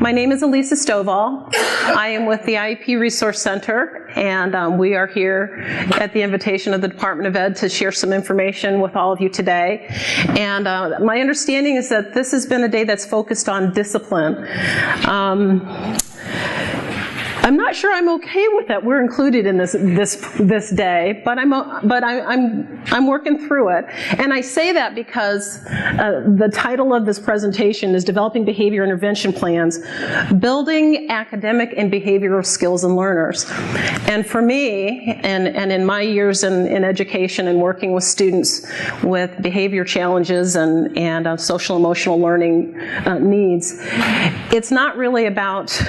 My name is Alisa Stovall. I am with the IEP Resource Center, and we are here at the invitation of the Department of Ed to share some information with all of you today. And my understanding is that this has been a day that's focused on discipline. I'm not sure I'm okay with that we're included in this day, but I'm working through it. And I say that because the title of this presentation is Developing Behavior Intervention Plans, Building Academic and Behavioral Skills in Learners. And for me, and in my years in education and working with students with behavior challenges and social emotional learning needs, it's not really about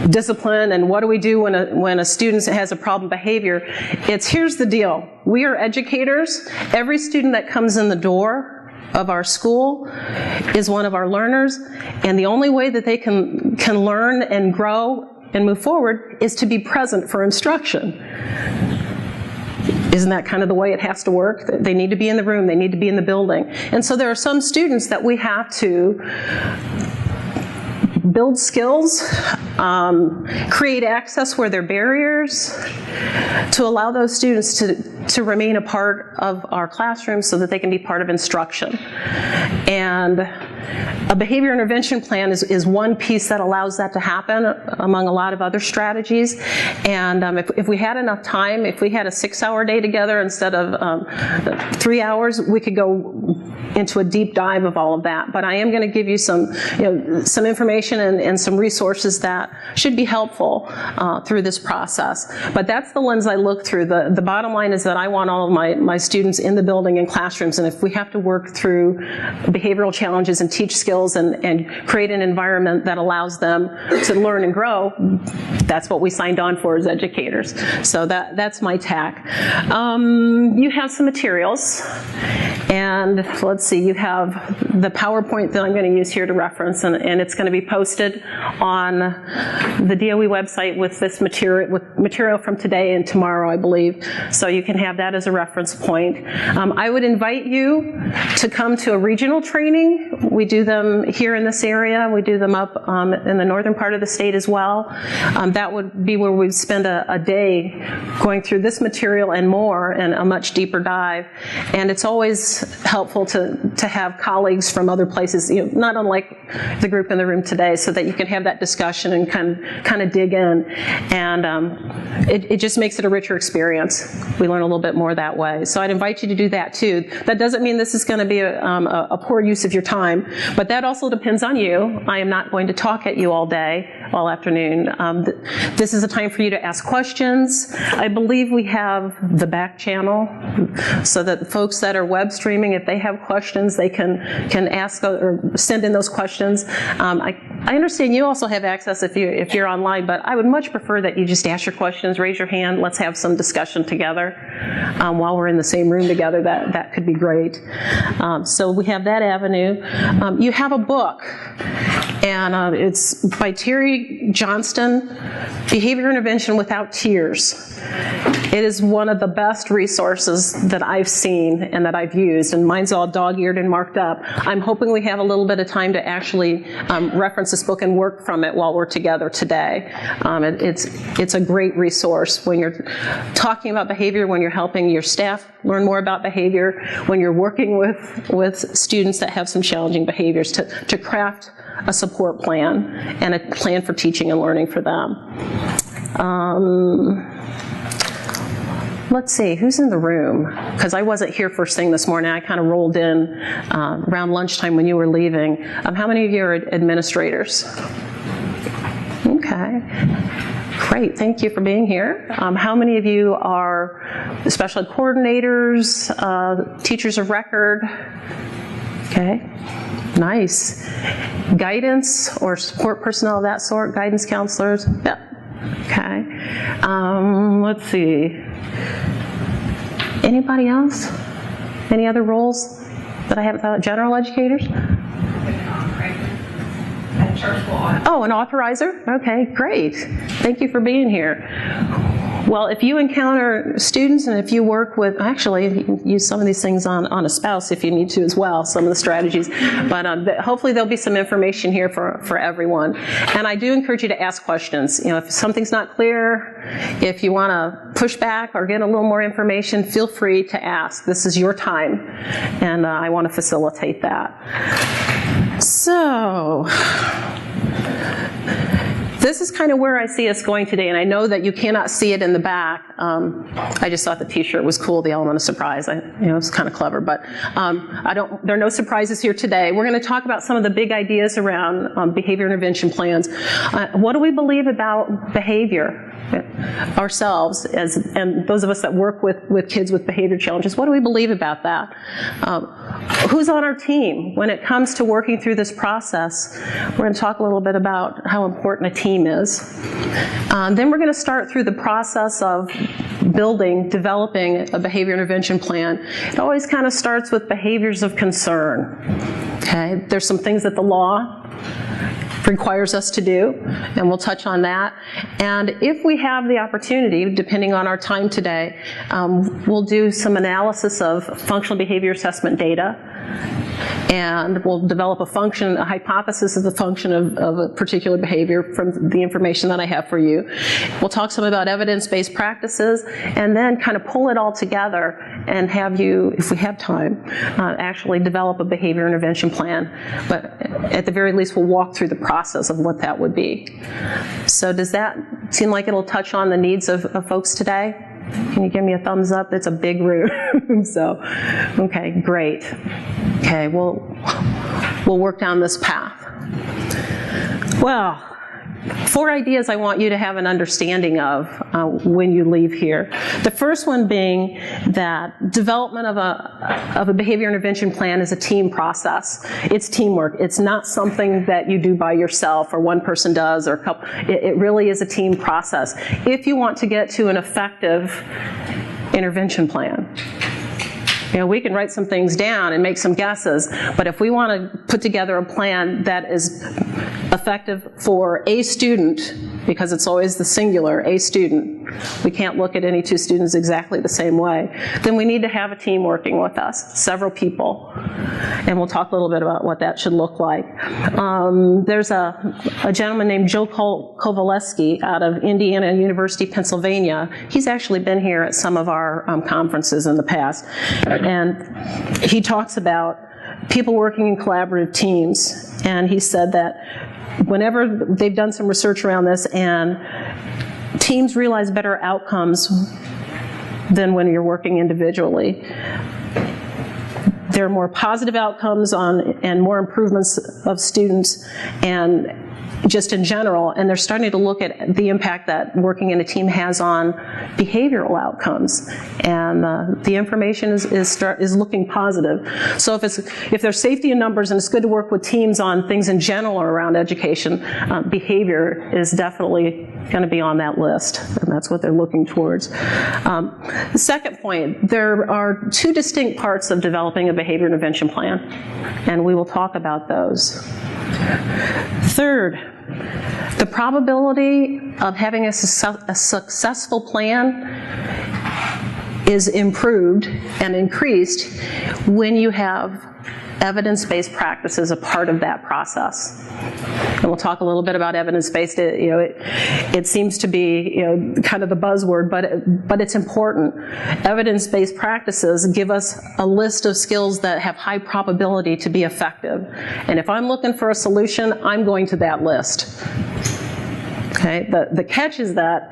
discipline and what do we do when a student has a problem behavior. It's here's the deal. We are educators. Every student that comes in the door of our school is one of our learners, and the only way that they can learn and grow and move forward is to be present for instruction. Isn't that kind of the way it has to work? They need to be in the room, they need to be in the building. And so there are some students that we have to build skills, create access where there are barriers, to allow those students to remain a part of our classroom so that they can be part of instruction. And a behavior intervention plan is one piece that allows that to happen among a lot of other strategies. And if we had enough time, if we had a 6-hour day together instead of 3 hours, we could go into a deep dive of all of that. But I am going to give you some information and some resources that should be helpful through this process. But that's the lens I look through. The bottom line is that I want all of my students in the building and classrooms, and if we have to work through behavioral challenges and teach skills and create an environment that allows them to learn and grow, that's what we signed on for as educators. So that's my tack. You have some materials, and let's see, you have the PowerPoint that I'm going to use here to reference, and it's going to be posted on the DOE website with this material from today and tomorrow, I believe. So you can have that as a reference point. I would invite you to come to a regional training. We do them here in this area. We do them up in the northern part of the state as well. That would be where we'd spend a day going through this material and more, and a much deeper dive. And it's always helpful to have colleagues from other places, not unlike the group in the room today, so that you can have that discussion and kind of dig in. And it just makes it a richer experience. We learn a little bit more that way. So I'd invite you to do that too. That doesn't mean this is going to be a poor use of your time, but that also depends on you. I am not going to talk at you all day, all afternoon. This is a time for you to ask questions. I believe we have the back channel so that folks that are web streaming, if they have questions, they can ask or send in those questions. I understand you also have access if you're online, but I would much prefer that you just ask your questions, raise your hand, let's have some discussion together while we're in the same room together. That could be great. So we have that avenue. You have a book, and it's by Terry Johnston, Behavior Intervention Without Tears. It is one of the best resources that I've seen and that I've used, and mine's all dog-eared and marked up. I'm hoping we have a little bit of time to actually reference this book and work from it while we're together today. It's a great resource when you're talking about behavior, when you're helping your staff learn more about behavior, when you're working with students that have some challenging behaviors, to craft a support plan and a plan for teaching and learning for them. Let's see, who's in the room? Because I wasn't here first thing this morning. I kind of rolled in around lunchtime when you were leaving. How many of you are administrators? Okay. Great, thank you for being here. How many of you are special ed coordinators, teachers of record? Okay, nice. Guidance or support personnel of that sort, guidance counselors? Yep. Okay. Let's see. Anybody else? Any other roles that I haven't thought of? General educators? Oh, an authorizer? Okay, great. Thank you for being here. Well, if you encounter students and if you work with, actually, you can use some of these things on a spouse if you need to as well, some of the strategies. But hopefully there'll be some information here for everyone. And I do encourage you to ask questions. You know, if something's not clear, if you want to push back or get a little more information, feel free to ask. This is your time, and I want to facilitate that. So, this is kind of where I see us going today, and I know that you cannot see it in the back. I just thought the t-shirt was cool, the element of surprise. It's kind of clever, but there are no surprises here today. We're going to talk about some of the big ideas around behavior intervention plans. What do we believe about behavior ourselves, and those of us that work with kids with behavior challenges? What do we believe about that? Who's on our team when it comes to working through this process? We're going to talk a little bit about how important a team is. Then we're going to start through the process of developing a behavior intervention plan. It always kind of starts with behaviors of concern. Okay, there's some things that the law requires us to do, and we'll touch on that. And if we have the opportunity, depending on our time today, we'll do some analysis of functional behavior assessment data, and we'll develop a hypothesis of the function of a particular behavior from the information that I have for you. We'll talk some about evidence-based practices, and then kind of pull it all together and have you, if we have time, actually develop a behavior intervention plan. But at the very least, we'll walk through the process of what that would be. So does that seem like it'll touch on the needs of folks today? Can you give me a thumbs up? It's a big room. So, okay, great. Okay, we'll work down this path. Well, 4 ideas I want you to have an understanding of when you leave here. The first one being that development of a behavior intervention plan is a team process. It's teamwork. It's not something that you do by yourself or one person does or a couple. It really is a team process. If you want to get to an effective intervention plan, we can write some things down and make some guesses, but if we want to put together a plan that is effective for a student, because it's always the singular, a student, we can't look at any 2 students exactly the same way, then we need to have a team working with us, several people. And we'll talk a little bit about what that should look like. There's a gentleman named Joe Kowaleski out of Indiana University, Pennsylvania. He's actually been here at some of our conferences in the past. And he talks about people working in collaborative teams. And he said that whenever they've done some research around this, and teams realize better outcomes than when you're working individually. There are more positive outcomes and more improvements of students and just in general, and they're starting to look at the impact that working in a team has on behavioral outcomes, and the information is looking positive. So if there's safety in numbers and it's good to work with teams on things in general around education, behavior is definitely going to be on that list, and that's what they're looking towards. The second point, there are 2 distinct parts of developing a behavior intervention plan, and we will talk about those. Third, the probability of having a successful plan is improved and increased when you have evidence-based practice as a part of that process. And we'll talk a little bit about evidence-based. It seems to be kind of the buzzword, but it's important. Evidence-based practices give us a list of skills that have high probability to be effective. And if I'm looking for a solution, I'm going to that list. Okay, the catch is that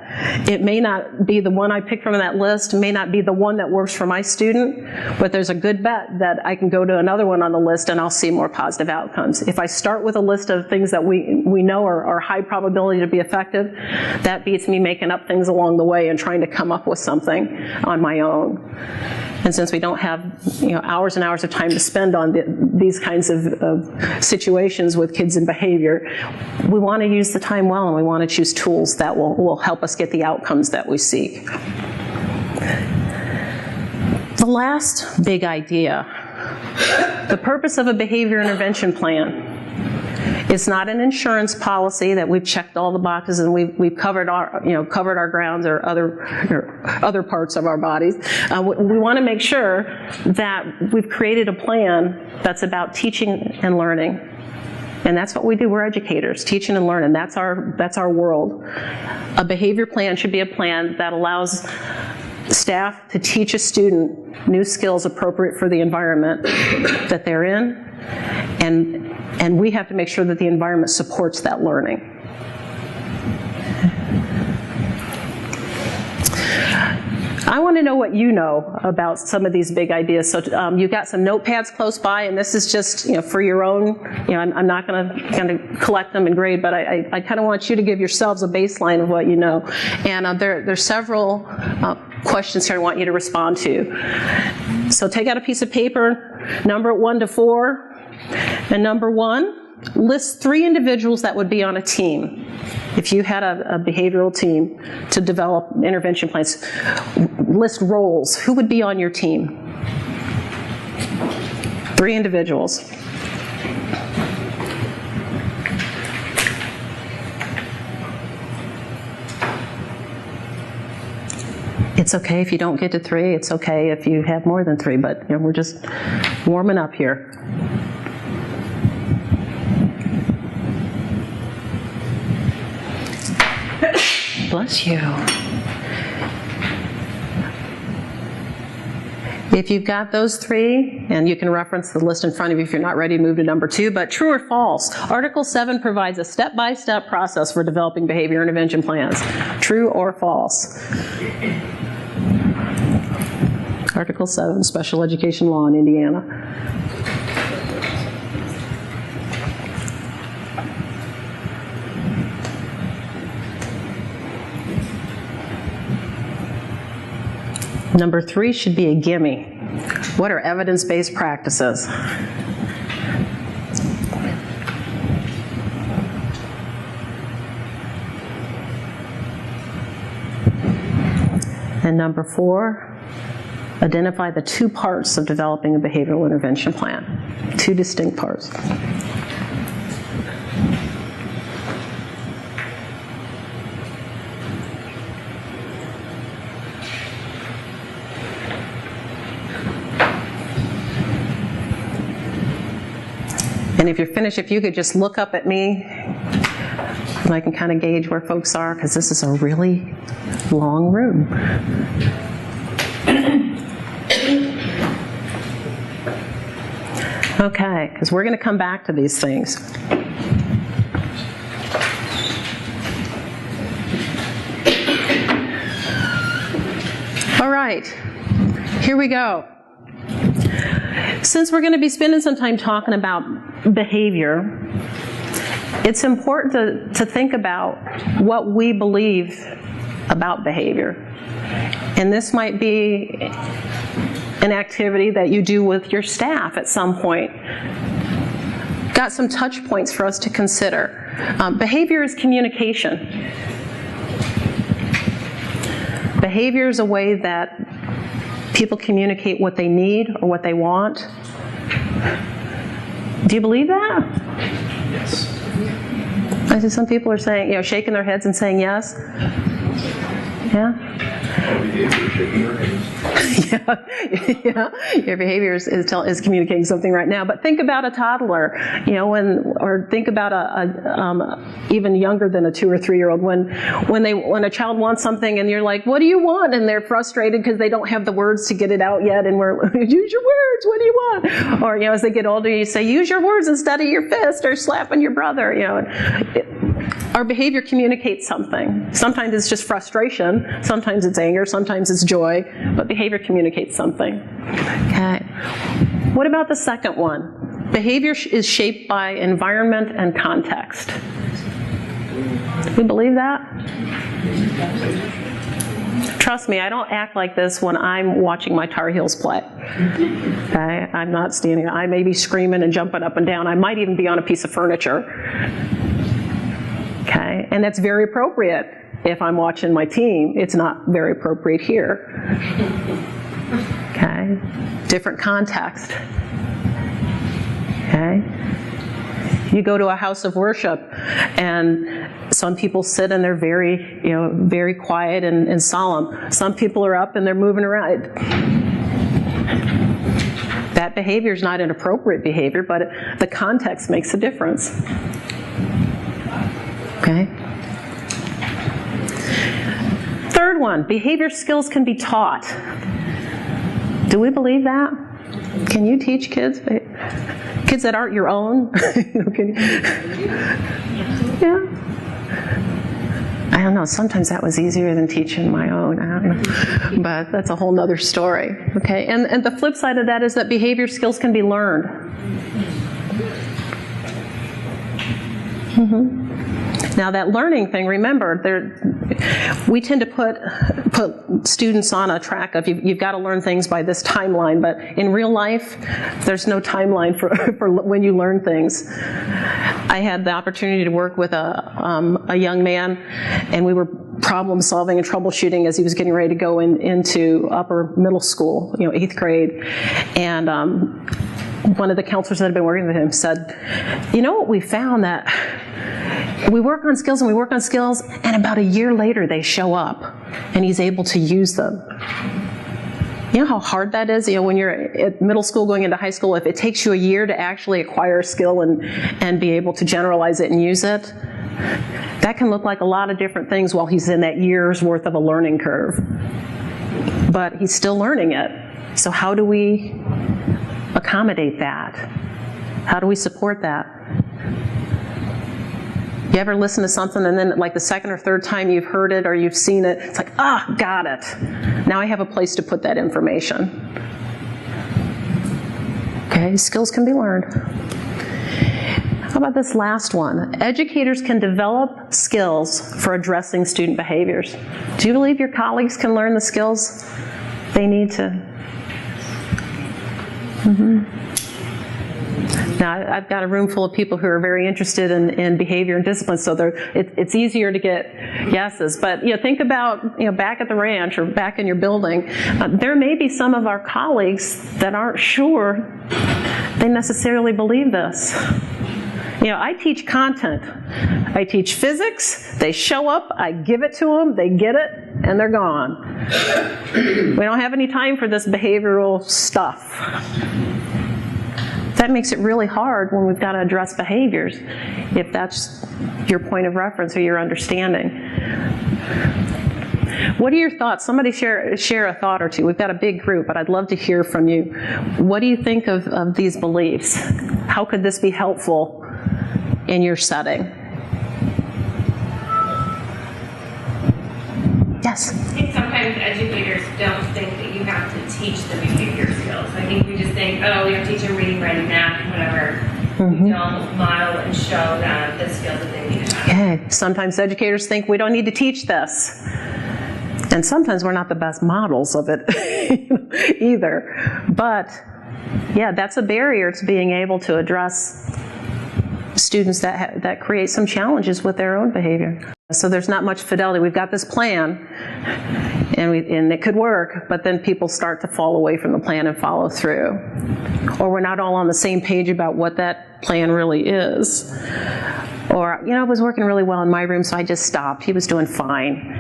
it may not be the one I pick from that list, may not be the one that works for my student, but there's a good bet that I can go to another one on the list and I'll see more positive outcomes. If I start with a list of things that we know are high probability to be effective, that beats me making up things along the way and trying to come up with something on my own. And since we don't have hours and hours of time to spend on these kinds of situations with kids and behavior, we want to use the time well, and we want to choose tools that will help us get the outcomes that we seek. The last big idea, the purpose of a behavior intervention plan, It's not an insurance policy that we've checked all the boxes and we've covered our grounds or other parts of our bodies. We want to make sure that we've created a plan that's about teaching and learning. And that's what we do. We're educators, teaching and learning. That's our world. A behavior plan should be a plan that allows staff to teach a student new skills appropriate for the environment that they're in, and we have to make sure that the environment supports that learning. I want to know what you know about some of these big ideas. So you've got some notepads close by, and this is just for your own. I'm not going to kind of collect them and grade, but I kind of want you to give yourselves a baseline of what you know. And there's several questions here I want you to respond to. So take out a piece of paper, number it 1 to 4, and number 1. List 3 individuals that would be on a team. If you had a behavioral team to develop intervention plans, list roles. Who would be on your team? 3 individuals. It's okay if you don't get to 3. It's okay if you have more than 3, but we're just warming up here. Bless you. If you've got those 3, and you can reference the list in front of you if you're not ready to move to number 2, but true or false, Article 7 provides a step-by-step process for developing behavior intervention plans. True or false? Article 7, Special Education Law in Indiana. Number 3 should be a gimme. What are evidence-based practices? And number 4, identify the 2 parts of developing a behavioral intervention plan. 2 distinct parts. And if you're finished, if you could just look up at me, and I can kind of gauge where folks are, because this is a really long room. Okay, because we're going to come back to these things. All right, here we go. Since we're going to be spending some time talking about behavior, it's important to think about what we believe about behavior. And this might be an activity that you do with your staff at some point. Got some touch points for us to consider. Behavior is communication. Behavior is a way that people communicate what they need or what they want. Do you believe that? Yes. I see some people are saying, shaking their heads and saying yes. Yeah? Shaking their heads. Yeah. Your behavior is communicating something right now. But think about a toddler, or think about even younger than a 2 or 3 year old. When a child wants something and you're like, "What do you want?" and they're frustrated because they don't have the words to get it out yet, and we're use your words. What do you want? Or as they get older, you say, "Use your words instead of your fist," or slapping your brother. Our behavior communicates something. Sometimes it's just frustration, sometimes it's anger, sometimes it's joy, but behavior communicates something. Okay. What about the second one? Behavior is shaped by environment and context. We believe that? Trust me, I don't act like this when I'm watching my Tar Heels play. Okay? I'm not standing. I may be screaming and jumping up and down. I might even be on a piece of furniture. Okay, and that's very appropriate if I'm watching my team. It's not very appropriate here. Okay, different context. Okay, You go to a house of worship, and some people sit and they're very, very quiet and solemn. Some people are up and they're moving around. That behavior is not inappropriate behavior, but the context makes a difference. Okay? Third one, behavior skills can be taught. Do we believe that? Can you teach kids? Kids that aren't your own? Yeah. I don't know, sometimes that was easier than teaching my own, I don't know. But that's a whole nother story, okay? And the flip side of that is that behavior skills can be learned. Mm-hmm. Now that learning thing, remember, we tend to put students on a track of you've got to learn things by this timeline, but in real life, there's no timeline for when you learn things. I had the opportunity to work with a young man, and we were problem solving and troubleshooting as he was getting ready to go into upper middle school, 8th grade, and one of the counselors that had been working with him said, what we found that we work on skills and we work on skills, and about a year later they show up and he's able to use them. You know how hard that is? When you're at middle school going into high school, if it takes you a year to actually acquire a skill and be able to generalize it and use it, that can look like a lot of different things while he's in that year's worth of a learning curve. But he's still learning it. So how do we accommodate that? How do we support that? You ever listen to something and then like the second or third time you've heard it or you've seen it, it's like, got it. Now I have a place to put that information. Okay, skills can be learned. How about this last one? Educators can develop skills for addressing student behaviors. Do you believe your colleagues can learn the skills they need to? Mm-hmm. Now, I've got a room full of people who are very interested in behavior and discipline, so it's easier to get yeses. But think about back at the ranch or back in your building, there may be some of our colleagues that aren't sure they necessarily believe this. I teach content. I teach physics. They show up, I give it to them, they get it, and they're gone. We don't have any time for this behavioral stuff. That makes it really hard when we've got to address behaviors, if that's your point of reference or your understanding. What are your thoughts? Somebody share a thought or two. We've got a big group, but I'd love to hear from you. What do you think of these beliefs? How could this be helpful in your setting? Yes? I think sometimes educators don't think that you have to teach the behavior skills. I think we just think, we have to teach them reading, writing, math, whatever. Mm-hmm. We don't model and show them the skills that they need to have. Yeah. Sometimes educators think we don't need to teach this. And sometimes we're not the best models of it either. But yeah, that's a barrier to being able to address students that create some challenges with their own behavior. So there's not much fidelity. We've got this plan, and it could work, but then people start to fall away from the plan and follow through. Or we're not all on the same page about what that plan really is. Or, it was working really well in my room, so I just stopped. He was doing fine.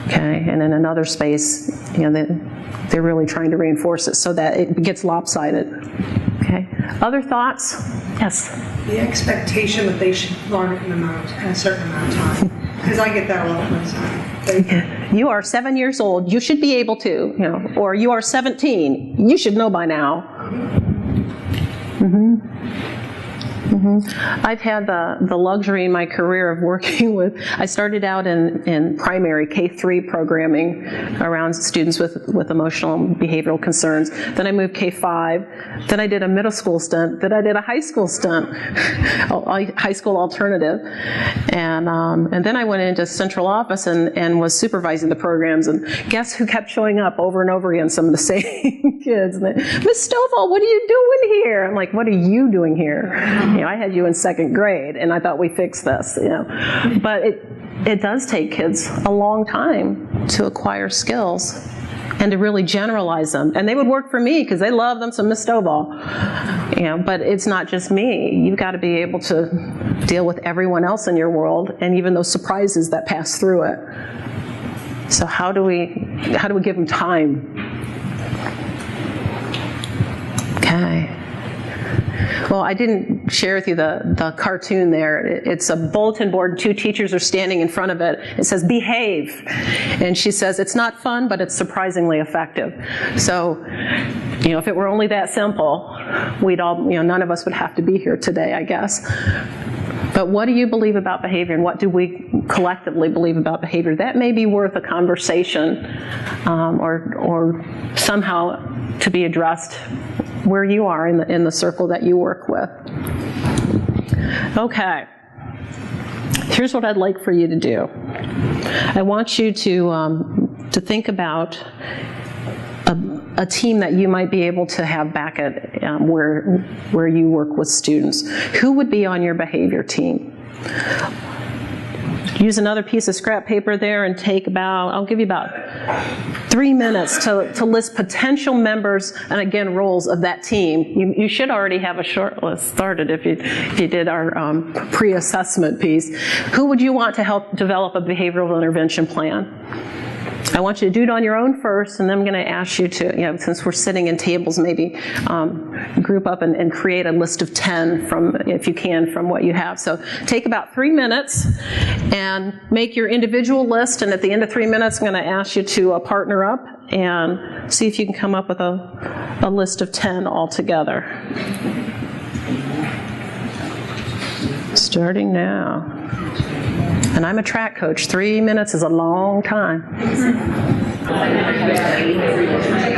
Okay, and in another space, they're really trying to reinforce it so that it gets lopsided. Okay, other thoughts? Yes? The expectation that they should learn it in a certain amount of time. Because I get that a lot myself. You are 7 years old, you should be able to, or you are 17, you should know by now. Mm-hmm. Mm-hmm. I've had the luxury in my career of working with, I started out in primary K-3 programming around students with emotional and behavioral concerns. Then I moved K-5. Then I did a middle school stint. Then I did a high school stint, high school alternative. And then I went into central office and was supervising the programs. And guess who kept showing up over and over again? Some of the same kids. Miss Stovall, what are you doing here? I'm like, what are you doing here? I had you in second grade, and I thought we fixed this, But it does take kids a long time to acquire skills. and to really generalize them. And they would work for me because they love them some Miss Stovall. But it's not just me. You've got to be able to deal with everyone else in your world and even those surprises that pass through it. So how do we give them time? Okay. Well, I didn't share with you the cartoon there. It's a bulletin board, 2 teachers are standing in front of it. It says, behave. And she says, it's not fun, but it's surprisingly effective. So, if it were only that simple, we'd all, none of us would have to be here today, I guess. But what do you believe about behavior, and what do we collectively believe about behavior? That may be worth a conversation, or somehow to be addressed where you are in the circle that you work with. Okay. Here's what I'd like for you to do. I want you to think about a team that you might be able to have back at where you work with students. Who would be on your behavior team? Use another piece of scrap paper there and I'll give you about 3 minutes to list potential members and, again, roles of that team. You should already have a short list started if you did our pre-assessment piece. Who would you want to help develop a behavioral intervention plan? I want you to do it on your own first, and then I'm going to ask you to, since we're sitting in tables, maybe group up and create a list of 10 if you can, from what you have. So take about 3 minutes and make your individual list, and at the end of 3 minutes, I'm going to ask you to partner up and see if you can come up with a list of 10 altogether. Starting now. And I'm a track coach. 3 minutes is a long time.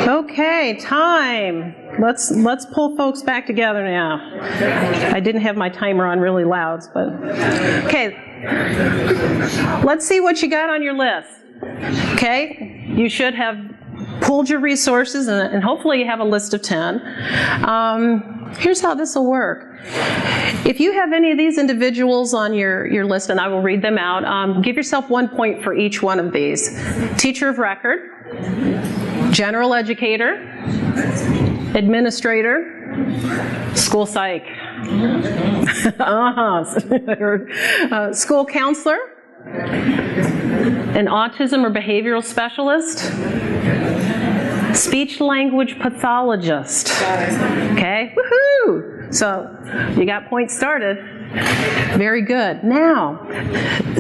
Okay, time. Let's pull folks back together now. I didn't have my timer on really loud, but okay. Let's see what you got on your list. Okay, you should have pooled your resources, and hopefully you have a list of 10. Here's how this will work. If you have any of these individuals on your list, and I will read them out, give yourself 1 point for each one of these. Teacher of record, general educator, administrator, school psych, school counselor, an autism or behavioral specialist, speech-language pathologist. Okay, woohoo! So you got points started. Very good. Now,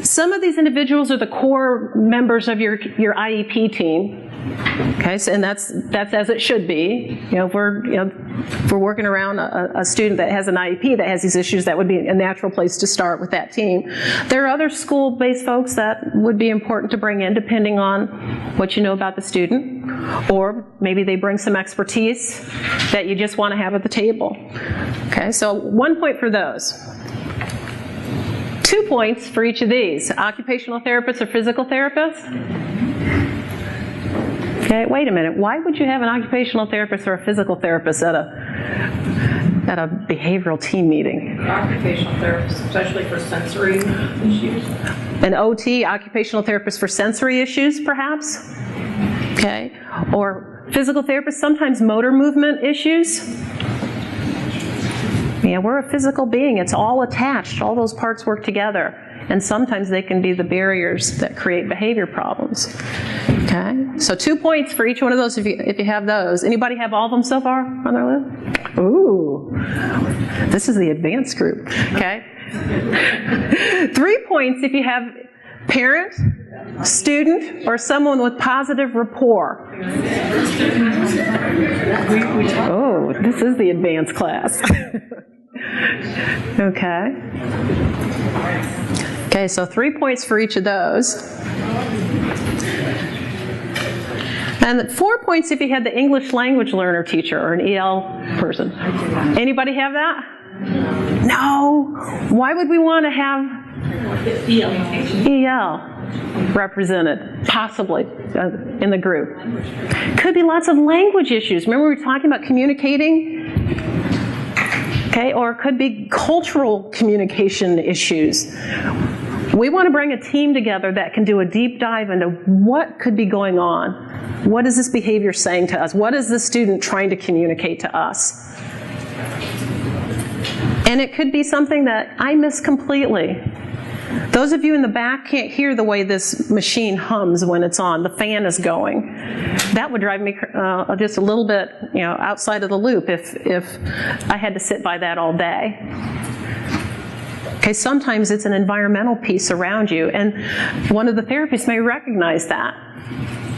some of these individuals are the core members of your IEP team. Okay, so, and that's as it should be. If we're working around a student that has an IEP that has these issues, that would be a natural place to start with that team. There are other school-based folks that would be important to bring in, depending on what you know about the student, or maybe they bring some expertise that you just want to have at the table. Okay, so 1 point for those. 2 points for each of these. Occupational therapist or physical therapist? Okay, wait a minute. Why would you have an occupational therapist or a physical therapist at a behavioral team meeting? Occupational therapist, especially for sensory issues. An OT, occupational therapist for sensory issues, perhaps? Okay, or physical therapist, sometimes motor movement issues. Yeah, we're a physical being. It's all attached. All those parts work together. And sometimes they can be the barriers that create behavior problems. Okay, so 2 points for each one of those if you have those. Anybody have all of them so far on their list? Ooh, this is the advanced group. Okay, 3 points if you have parent, student, or someone with positive rapport. Oh, this is the advanced class. Okay, so 3 points for each of those. And 4 points if you had the English language learner teacher or an EL person. Anybody have that? No. Why would we want to have EL represented, possibly, in the group? Could be lots of language issues. Remember we were talking about communicating? Okay, or it could be cultural communication issues. We want to bring a team together that can do a deep dive into what could be going on. What is this behavior saying to us? What is the student trying to communicate to us? And it could be something that I miss completely. Those of you in the back can't hear the way this machine hums when it's on. The fan is going. That would drive me just a little bit, outside of the loop if I had to sit by that all day. Okay, sometimes it's an environmental piece around you, and one of the therapists may recognize that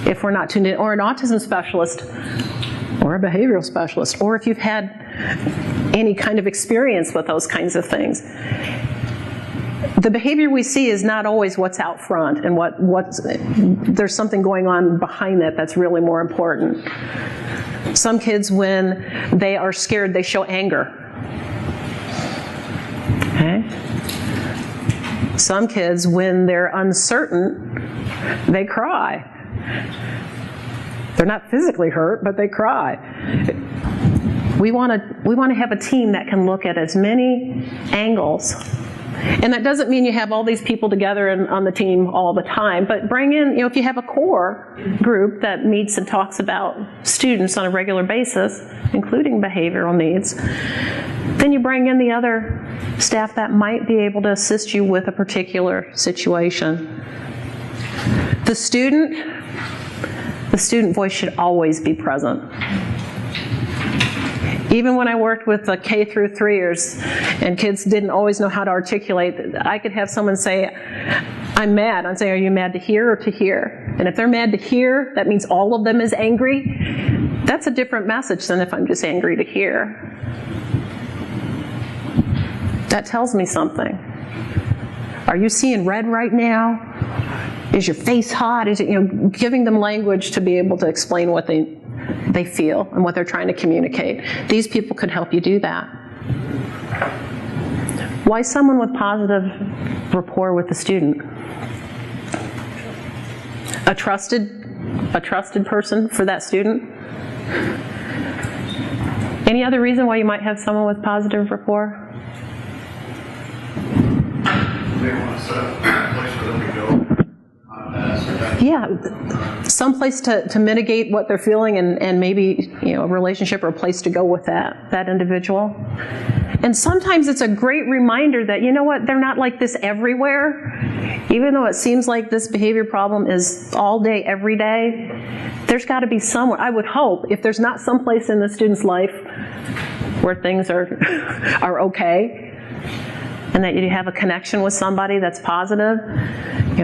if we're not tuned in, or an autism specialist, or a behavioral specialist, or if you've had any kind of experience with those kinds of things. The behavior we see is not always what's out front, and there's something going on behind that that's really more important. Some kids, when they are scared, they show anger. Okay? Some kids, when they're uncertain, they cry. They're not physically hurt, but they cry. We want to have a team that can look at as many angles. And that doesn't mean you have all these people together on the team all the time, but bring in, if you have a core group that meets and talks about students on a regular basis, including behavioral needs, then you bring in the other staff that might be able to assist you with a particular situation. The student voice should always be present. Even when I worked with the K through 3ers and kids didn't always know how to articulate, I could have someone say, I'm mad. I'd say, are you mad to hear or to hear? And if they're mad to hear, that means all of them is angry. That's a different message than if I'm just angry to hear. That tells me something. Are you seeing red right now? Is your face hot? Is it, giving them language to be able to explain what they feel and what they're trying to communicate. These people could help you do that. Why someone with positive rapport with the student? A trusted person for that student? Any other reason why you might have someone with positive rapport? They want to set up a place for them to go. Yeah, someplace to mitigate what they're feeling, and maybe a relationship or a place to go with that individual. And sometimes it's a great reminder that, they're not like this everywhere. Even though it seems like this behavior problem is all day, every day, there's got to be somewhere. I would hope, if there's not someplace in the student's life where things are okay, and that you have a connection with somebody that's positive,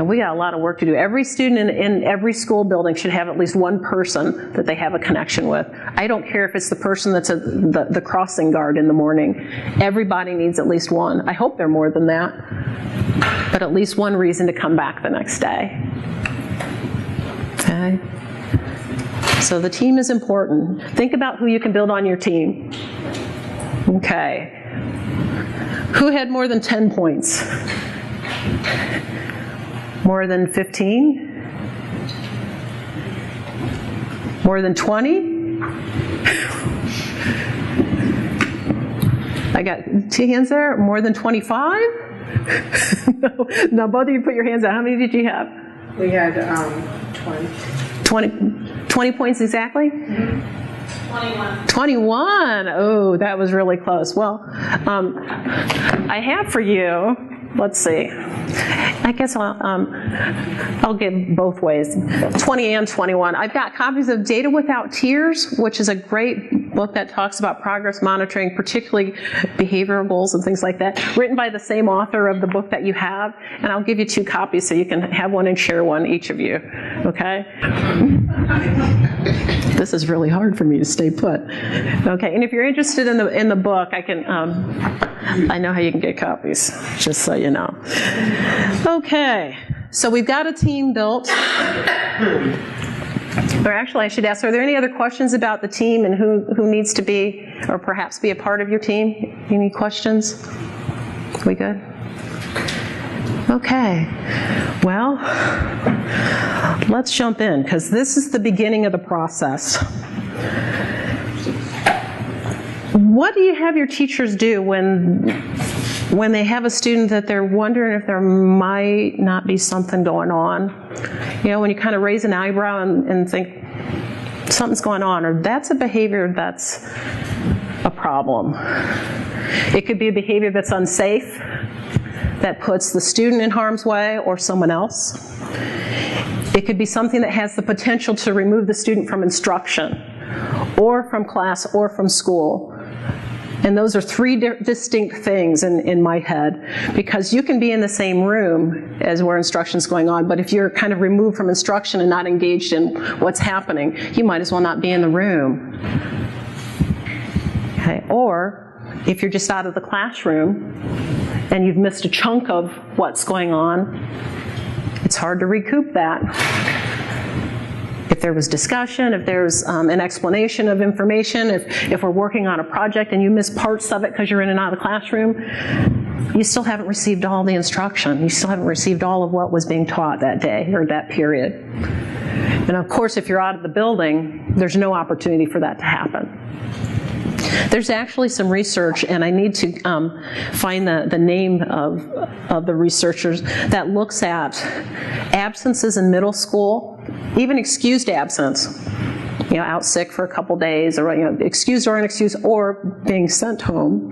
we got a lot of work to do. Every student in every school building should have at least one person that they have a connection with. I don't care if it's the person that's the crossing guard in the morning. Everybody needs at least one. I hope they're more than that, but at least one reason to come back the next day. Okay? So the team is important. Think about who you can build on your team. Okay. Who had more than 10 points? More than 15? More than 20? I got 2 hands there. More than 25? No, both of you put your hands out. How many did you have? We had 20. 20 points exactly? Mm-hmm. 21. Oh, that was really close. Well, I have for you, let's see. I guess I'll give both ways, 20 and 21. I've got copies of Data Without Tears, which is a great book that talks about progress monitoring, particularly behavioral goals and things like that, written by the same author of the book that you have. And I'll give you 2 copies so you can have one and share one, each of you. Okay? This is really hard for me to stay put. Okay, and if you're interested in the book, I can. I know how you can get copies, just so you know. Okay, so we've got a team built. Or actually, I should ask: are there any other questions about the team and who needs to be, or perhaps be a part of your team? Any questions? We good? Okay, well, let's jump in, because this is the beginning of the process. What do you have your teachers do when when they have a student that they're wondering if there might not be something going on, you know, when you kind of raise an eyebrow and think something's going on, or that's a behavior that's a problem. It could be a behavior that's unsafe, that puts the student in harm's way or someone else. It could be something that has the potential to remove the student from instruction, or from class, or from school. And those are three distinct things in my head, because you can be in the same room as where instruction's going on, but if you're kind of removed from instruction and not engaged in what's happening, you might as well not be in the room. Okay. Or if you're just out of the classroom and you've missed a chunk of what's going on, it's hard to recoup that. If there was discussion, if there's an explanation of information, if we're working on a project and you miss parts of it because you're in and out of the classroom, you still haven't received all the instruction. You still haven't received all of what was being taught that day or that period. And of course, if you're out of the building, there's no opportunity for that to happen. There's actually some research, and I need to find the name of the researchers, that looks at absences in middle school, even excused absence, you know, out sick for a couple days, or, you know, excused or unexcused, or being sent home,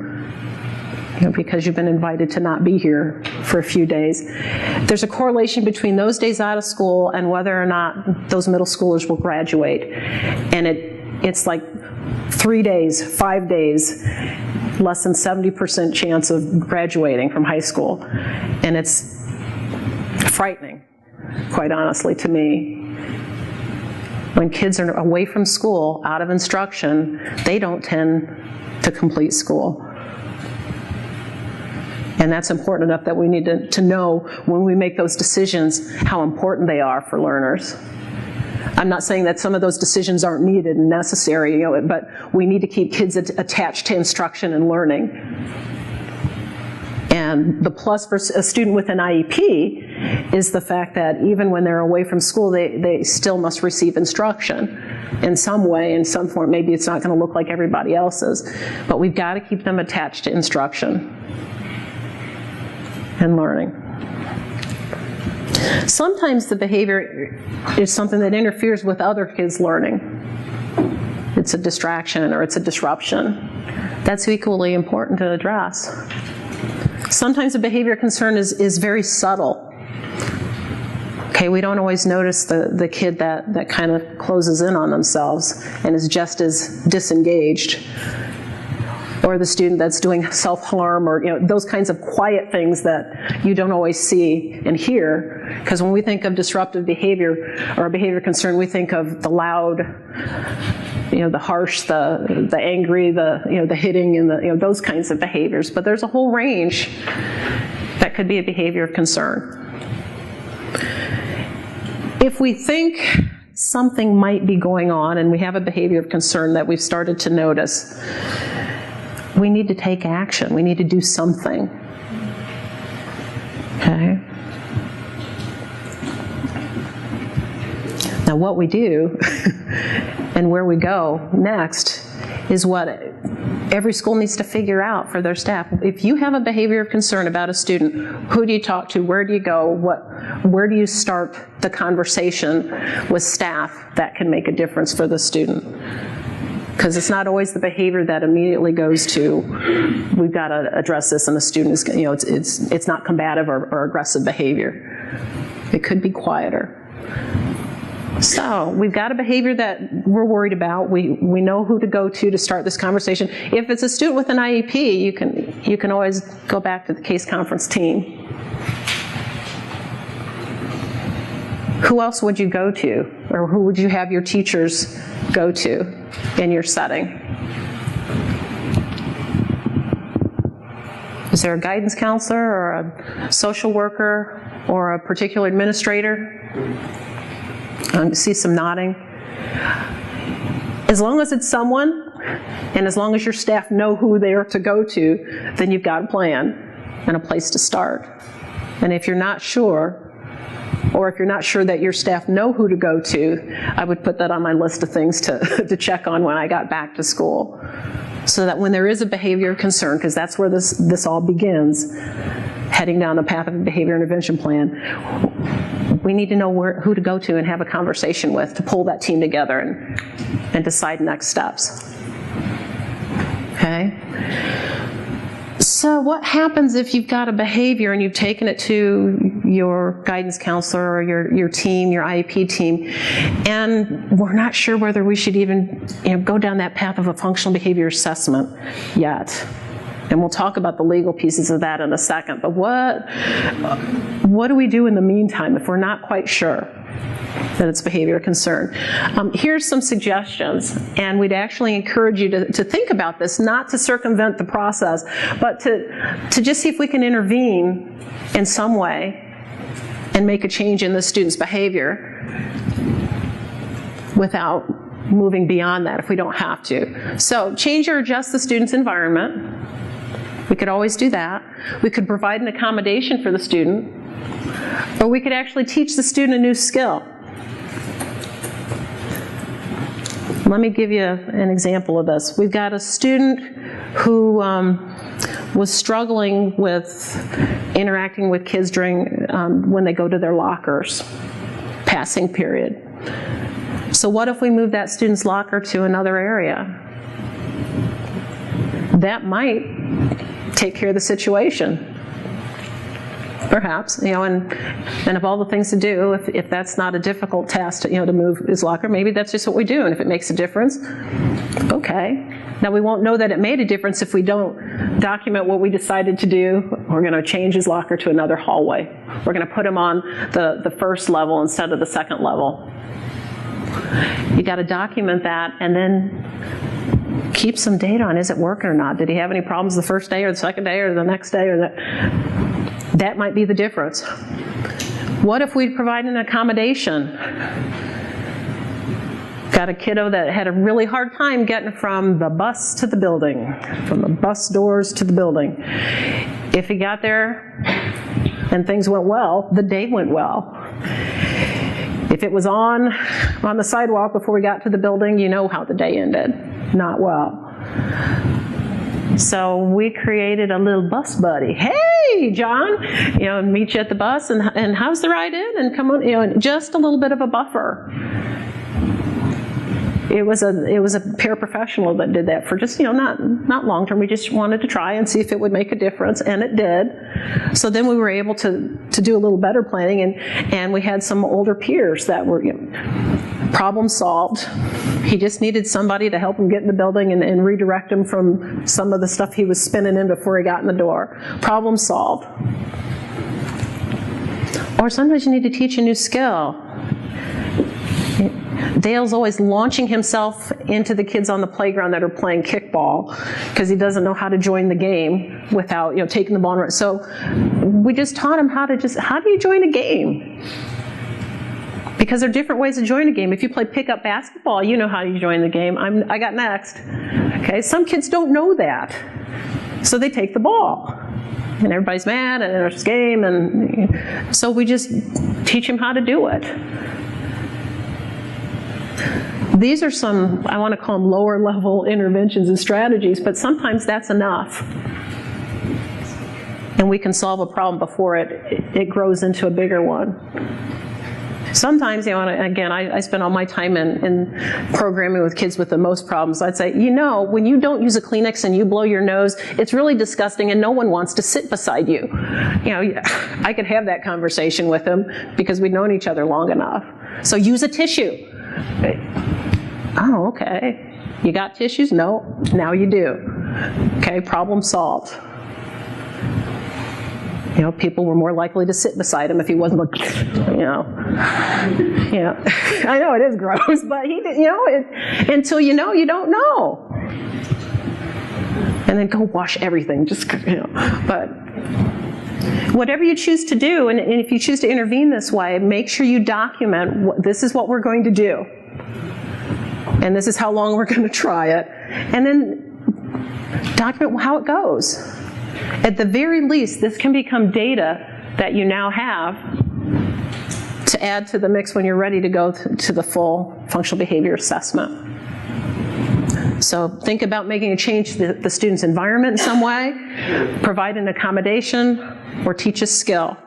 you know, because you've been invited to not be here for a few days. There's a correlation between those days out of school and whether or not those middle schoolers will graduate. And it's like 3 days, 5 days, less than 70% chance of graduating from high school. And it's frightening, quite honestly, to me. When kids are away from school, out of instruction, they don't tend to complete school. And that's important enough that we need to know when we make those decisions how important they are for learners. I'm not saying that some of those decisions aren't needed and necessary, you know, but we need to keep kids attached to instruction and learning. And the plus for a student with an IEP is the fact that even when they're away from school, they still must receive instruction in some way, in some form. Maybe it's not going to look like everybody else's, but we've got to keep them attached to instruction and learning. Sometimes the behavior is something that interferes with other kids' learning. It's a distraction or it's a disruption. That's equally important to address. Sometimes a behavior concern is very subtle. Okay, we don't always notice the kid that kind of closes in on themselves and is just as disengaged, or the student that's doing self-harm, or, you know, those kinds of quiet things that you don't always see and hear. Because when we think of disruptive behavior or a behavior concern, we think of the loud, you know, the harsh, the angry, the hitting, and those kinds of behaviors. But there's a whole range that could be a behavior of concern. If we think something might be going on and we have a behavior of concern that we've started to notice, we need to take action. We need to do something. Okay? Now, what we do and where we go next is what every school needs to figure out for their staff. If you have a behavior of concern about a student, who do you talk to? Where do you go? Where do you start the conversation with staff that can make a difference for the student? Because it's not always the behavior that immediately goes to, we've got to address this, and the student is, you know, it's not combative or aggressive behavior. It could be quieter. So we've got a behavior that we're worried about. We know who to go to start this conversation. If it's a student with an IEP, you can always go back to the case conference team. Who else would you go to, or who would you have your teachers go to in your setting? Is there a guidance counselor or a social worker or a particular administrator? I see some nodding. As long as it's someone, and as long as your staff know who they are to go to, then you've got a plan and a place to start. And if you're not sure, or if you're not sure that your staff know who to go to, I would put that on my list of things to check on when I got back to school. so that when there is a behavior concern, because that's where this all begins, heading down the path of a behavior intervention plan, we need to know who to go to and have a conversation with to pull that team together and decide next steps. Okay? So what happens if you've got a behavior and you've taken it to your guidance counselor or your team, your IEP team, and we're not sure whether we should even go down that path of a functional behavior assessment yet? And we'll talk about the legal pieces of that in a second. But what do we do in the meantime if we're not quite sure that it's behavior concern? Here's some suggestions, and we'd actually encourage you to think about this, not to circumvent the process, but to just see if we can intervene in some way and make a change in the student's behavior without moving beyond that if we don't have to. So change or adjust the student's environment. We could always do that. We could provide an accommodation for the student, or we could actually teach the student a new skill. Let me give you an example of this. We've got a student who was struggling with interacting with kids during when they go to their lockers, passing period. So what if we move that student's locker to another area? That might take care of the situation, perhaps, and of all the things to do, if that's not a difficult task to move his locker, maybe that's just what we do, and if it makes a difference, okay. Now we won't know that it made a difference if we don't document what we decided to do. We're going to change his locker to another hallway. We're going to put him on the first level instead of the second level. You got to document that and then keep some data on, is it working or not? Did he have any problems the first day or the second day or the next day? Or that might be the difference. What if we provide an accommodation? Got a kiddo that had a really hard time getting from the bus to the building, from the bus doors to the building. If he got there and things went well, the day went well. If it was on the sidewalk before we got to the building, you know how the day ended. Not well. So we created a little bus buddy. Hey, John, meet you at the bus, and how's the ride in? And come on, just a little bit of a buffer. It was a paraprofessional that did that for just, not long term. We just wanted to try and see if it would make a difference, and it did. So then we were able to do a little better planning, and we had some older peers that were, problem solved. He just needed somebody to help him get in the building and redirect him from some of the stuff he was spinning in before he got in the door. Problem solved. Or sometimes you need to teach a new skill. Dale's always launching himself into the kids on the playground that are playing kickball because he doesn't know how to join the game without, taking the ball. So we just taught him how do you join a game? Because there are different ways to join a game. If you play pickup basketball, you know how you join the game. I got next. Okay, some kids don't know that, so they take the ball, and everybody's mad, and there's game, and so we just teach him how to do it. These are some, I want to call them lower level interventions and strategies, but sometimes that's enough. And we can solve a problem before it grows into a bigger one. Sometimes, again, I spend all my time in programming with kids with the most problems. I'd say, when you don't use a Kleenex and you blow your nose, it's really disgusting and no one wants to sit beside you. I could have that conversation with them because we've known each other long enough. So use a tissue. Oh, okay. You got tissues? No. Now you do. Okay, problem solved. People were more likely to sit beside him if he wasn't like, I know it is gross, but until you don't know. And then go wash everything, but whatever you choose to do, and if you choose to intervene this way, make sure you document, this is what we're going to do. And this is how long we're going to try it. And then document how it goes. At the very least, this can become data that you now have to add to the mix when you're ready to go to the full functional behavior assessment. So think about making a change to the student's environment in some way, provide an accommodation, or teach a skill.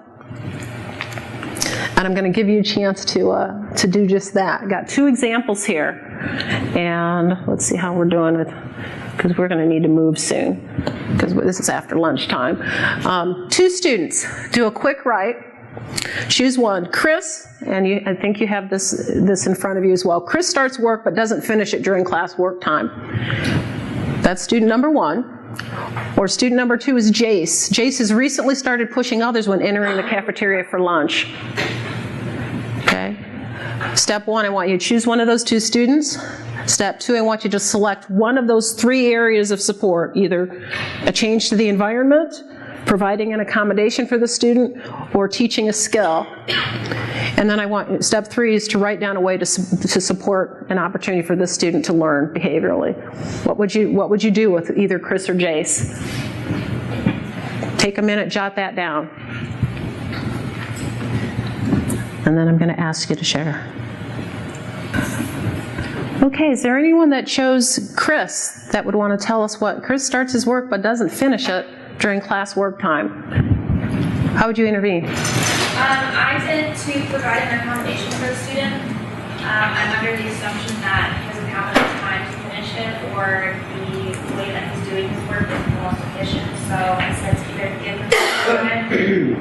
And I'm going to give you a chance to do just that. I got 2 examples here. And let's see how we're doing with, because we're going to need to move soon, because this is after lunchtime. 2 students, do a quick write. Choose one. Chris, and I think you have this in front of you as well. Chris starts work but doesn't finish it during class work time. That's student number 1. Or student number 2 is Jace. Jace has recently started pushing others when entering the cafeteria for lunch. Okay. Step 1, I want you to choose one of those 2 students. Step 2, I want you to select one of those 3 areas of support, either a change to the environment, providing an accommodation for the student, or teaching a skill. And then I want, step 3 is to write down a way to support an opportunity for this student to learn behaviorally. What would you do with either Chris or Jace? Take a minute, jot that down. And then I'm going to ask you to share. Okay, is there anyone that chose Chris that would want to tell us what? Chris starts his work but doesn't finish it during class work time. How would you intervene? I tend to provide an accommodation for the student. I'm under the assumption that he doesn't have enough time to finish it, or the way that he's doing his work is the most efficient. So I said to either give him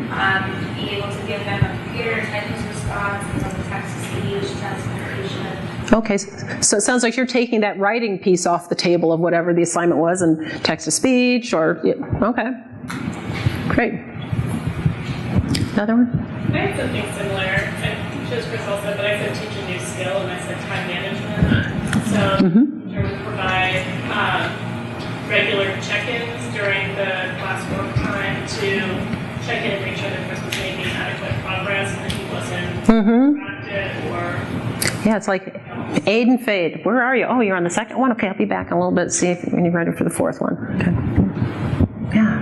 time, be able to give him a computer, type his response, and some text-to-speech, test communication. Okay, so it sounds like you're taking that writing piece off the table of whatever the assignment was, and text-to-speech, or, okay, great. Another one? I had something similar. I chose Chris also, but I said teach a new skill, and I said time management. So I would provide regular check-ins during the class work time to check in and make sure that Chris was making adequate progress and that he wasn't distracted or... Yeah, it's like aid and fade. Where are you? Oh, you're on the second one? Okay, I'll be back in a little bit, see if you're ready for the 4th one. Okay. Yeah.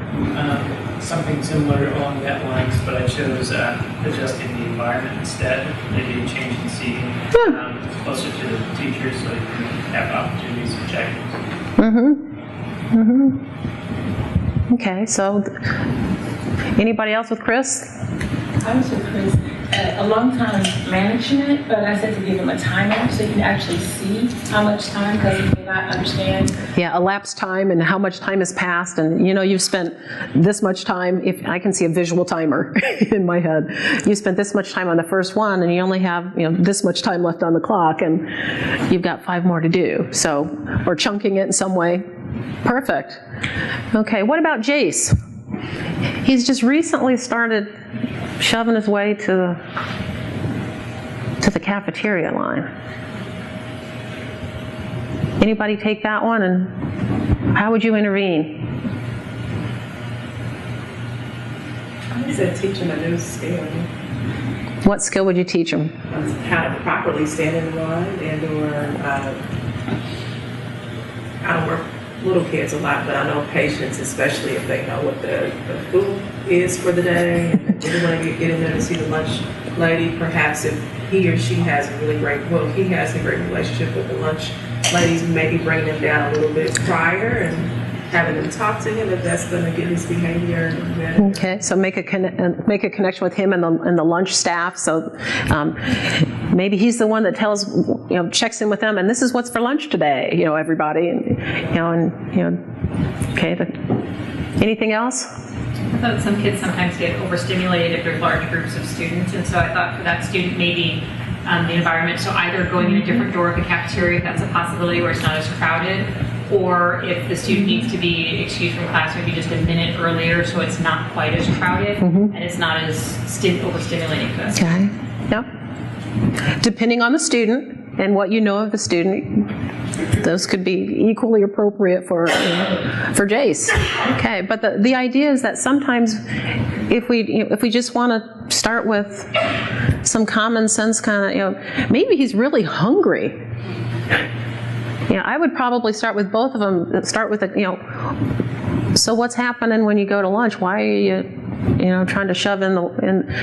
Something similar along that lines, but I chose adjusting the environment instead, maybe a change in seating, closer to the teachers so you can have opportunities to check. Okay, so anybody else with Chris? I was with Chris. A long time management, but I said to give him a timer so you can actually see how much time, because he may not understand. Yeah, elapsed time and how much time has passed, and you've spent this much time. If I can see a visual timer in my head, you spent this much time on the first one, and you only have this much time left on the clock, and you've got 5 more to do. So, or chunking it in some way. Perfect. Okay, what about Jace? He's just recently started shoving his way to the cafeteria line. Anybody take that one, and how would you intervene? I said teach him a new skill. What skill would you teach him? How to properly stand in line, and I don't work with little kids a lot, but I know patience, especially if they know what the food is for the day. And they want to get in there to see the lunch lady. Perhaps if he or she has a really great, he has a great relationship with the lunch ladies, maybe bring them down a little bit prior and having them talk to him if that's going to get his behavior better. Okay, so make a connection with him and the lunch staff. So maybe he's the one that tells, checks in with them, and this is what's for lunch today. Everybody, okay. But anything else? I thought some kids sometimes get overstimulated if they're large groups of students, and so I thought for that student maybe the environment. So either going in a different door at the cafeteria if that's a possibility where it's not as crowded, or if the student needs to be excused from class maybe just a minute earlier so it's not quite as crowded and it's not as overstimulating for us. Okay. Yep. Depending on the student and what you know of the student, those could be equally appropriate for Jace. Okay, but the idea is that sometimes if we just want to start with some common sense kind of, maybe he's really hungry. I would probably start with both of them. Start with so what's happening when you go to lunch? Why are you, trying to shove in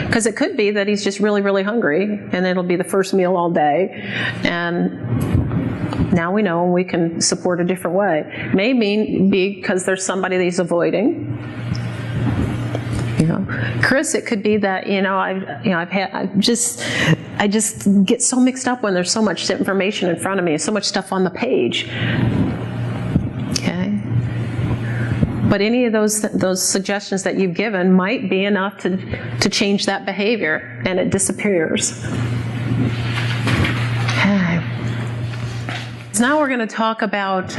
because it could be that he's just really, really hungry, and it'll be the first meal all day. And Now we know, and we can support a different way. Maybe because there's somebody that he's avoiding. Chris, it could be that I just get so mixed up when there's so much information in front of me, so much stuff on the page. Okay, but any of those suggestions that you've given might be enough to change that behavior, and it disappears. Okay. So now we're going to talk about,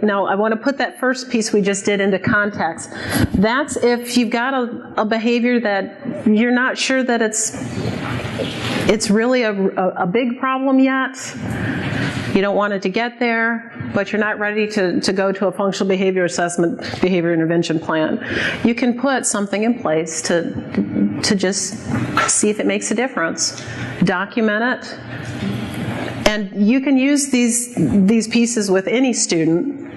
now I want to put that first piece we just did into context. That's if you've got a behavior that you're not sure that it's really a big problem yet. You don't want it to get there, but you're not ready to go to a functional behavior assessment, behavior intervention plan. You can put something in place to just see if it makes a difference. Document it. And you can use these pieces with any student,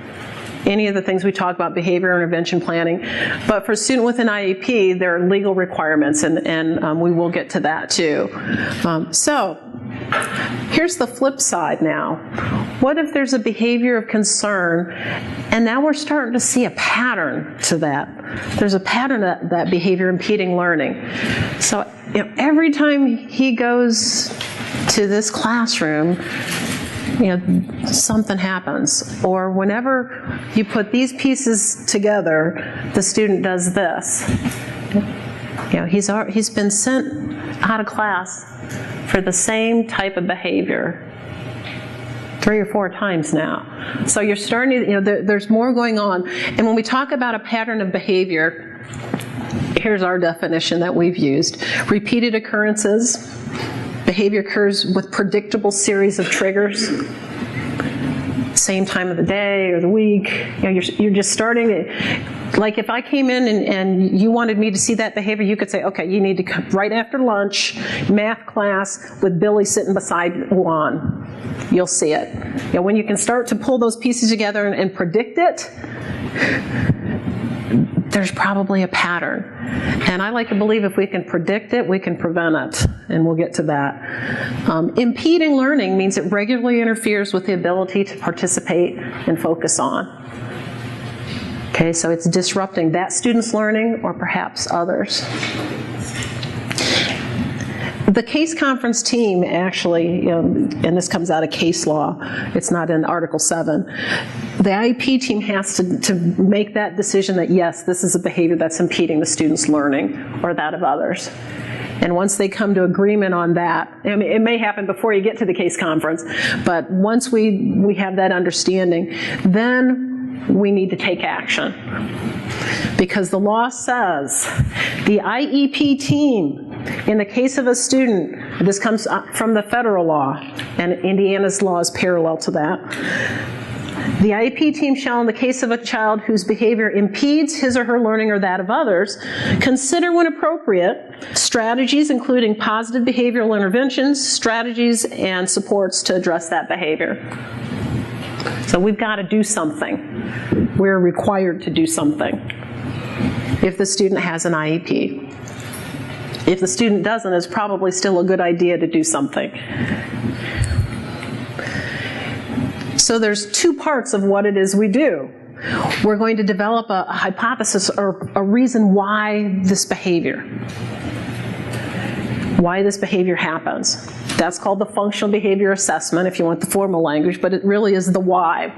any of the things we talk about, behavior intervention planning. But for a student with an IEP, there are legal requirements, and we will get to that too. So here's the flip side now. What if there's a behavior of concern, and now we're starting to see a pattern to that? There's a pattern of that behavior impeding learning. So every time he goes to this classroom, something happens. Or whenever you put these pieces together, the student does this. He's been sent out of class for the same type of behavior 3 or 4 times now. So you're starting to, there's more going on. And when we talk about a pattern of behavior, here's our definition that we've used. Repeated occurrences. Behavior occurs with predictable series of triggers. Same time of the day or the week. You're just starting to, like if I came in and you wanted me to see that behavior, you could say, okay, you need to come right after lunch, math class with Billy sitting beside Juan. You'll see it. When you can start to pull those pieces together and predict it, there's probably a pattern. And I like to believe if we can predict it, we can prevent it. And we'll get to that. Impeding learning means it regularly interferes with the ability to participate and focus on. Okay, so it's disrupting that student's learning or perhaps others. The case conference team actually, and this comes out of case law, it's not in Article 7, the IEP team has to make that decision that yes, this is a behavior that's impeding the student's learning or that of others. And once they come to agreement on that, it may happen before you get to the case conference, but once we have that understanding, then we need to take action. Because the law says the IEP team, in the case of a student, this comes from the federal law, and Indiana's law is parallel to that. The IEP team shall, in the case of a child whose behavior impedes his or her learning or that of others, consider when appropriate strategies including positive behavioral interventions, strategies, and supports to address that behavior. So we've got to do something. We're required to do something if the student has an IEP. If the student doesn't, it's probably still a good idea to do something. So there's 2 parts of what it is we do. We're going to develop a hypothesis or a reason why this behavior happens. That's called the functional behavior assessment, if you want the formal language, but it really is the why.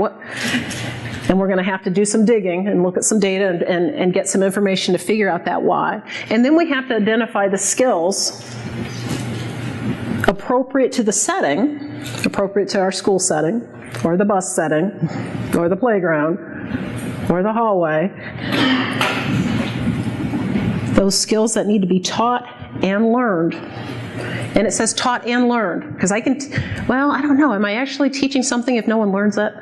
And we're going to have to do some digging and look at some data and get some information to figure out that why. And then we have to identify the skills appropriate to the setting, appropriate to our school setting, or the bus setting, or the playground, or the hallway. Those skills that need to be taught and learned. And it says taught and learned, because I don't know, am I actually teaching something if no one learns it?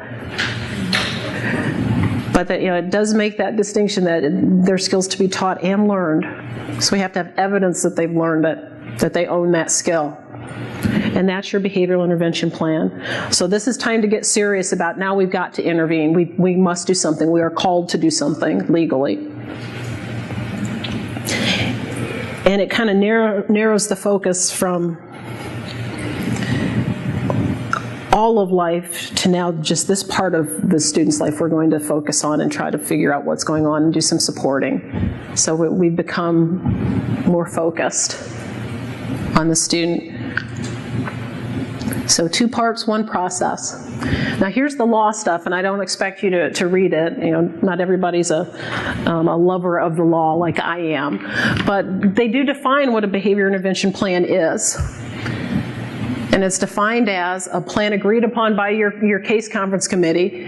But that, it does make that distinction that their skills to be taught and learned. So we have to have evidence that they've learned it, that they own that skill. And that's your behavioral intervention plan. So this is time to get serious about now we've got to intervene. We must do something. We are called to do something legally. And it kind of narrows the focus from all of life to now just this part of the student's life we're going to focus on and try to figure out what's going on and do some supporting. So we've become more focused on the student. So 2 parts, 1 process. Now here's the law stuff, and I don't expect you to read it. You know, not everybody's a lover of the law like I am, but they do define what a behavior intervention plan is. And it's defined as a plan agreed upon by your case conference committee,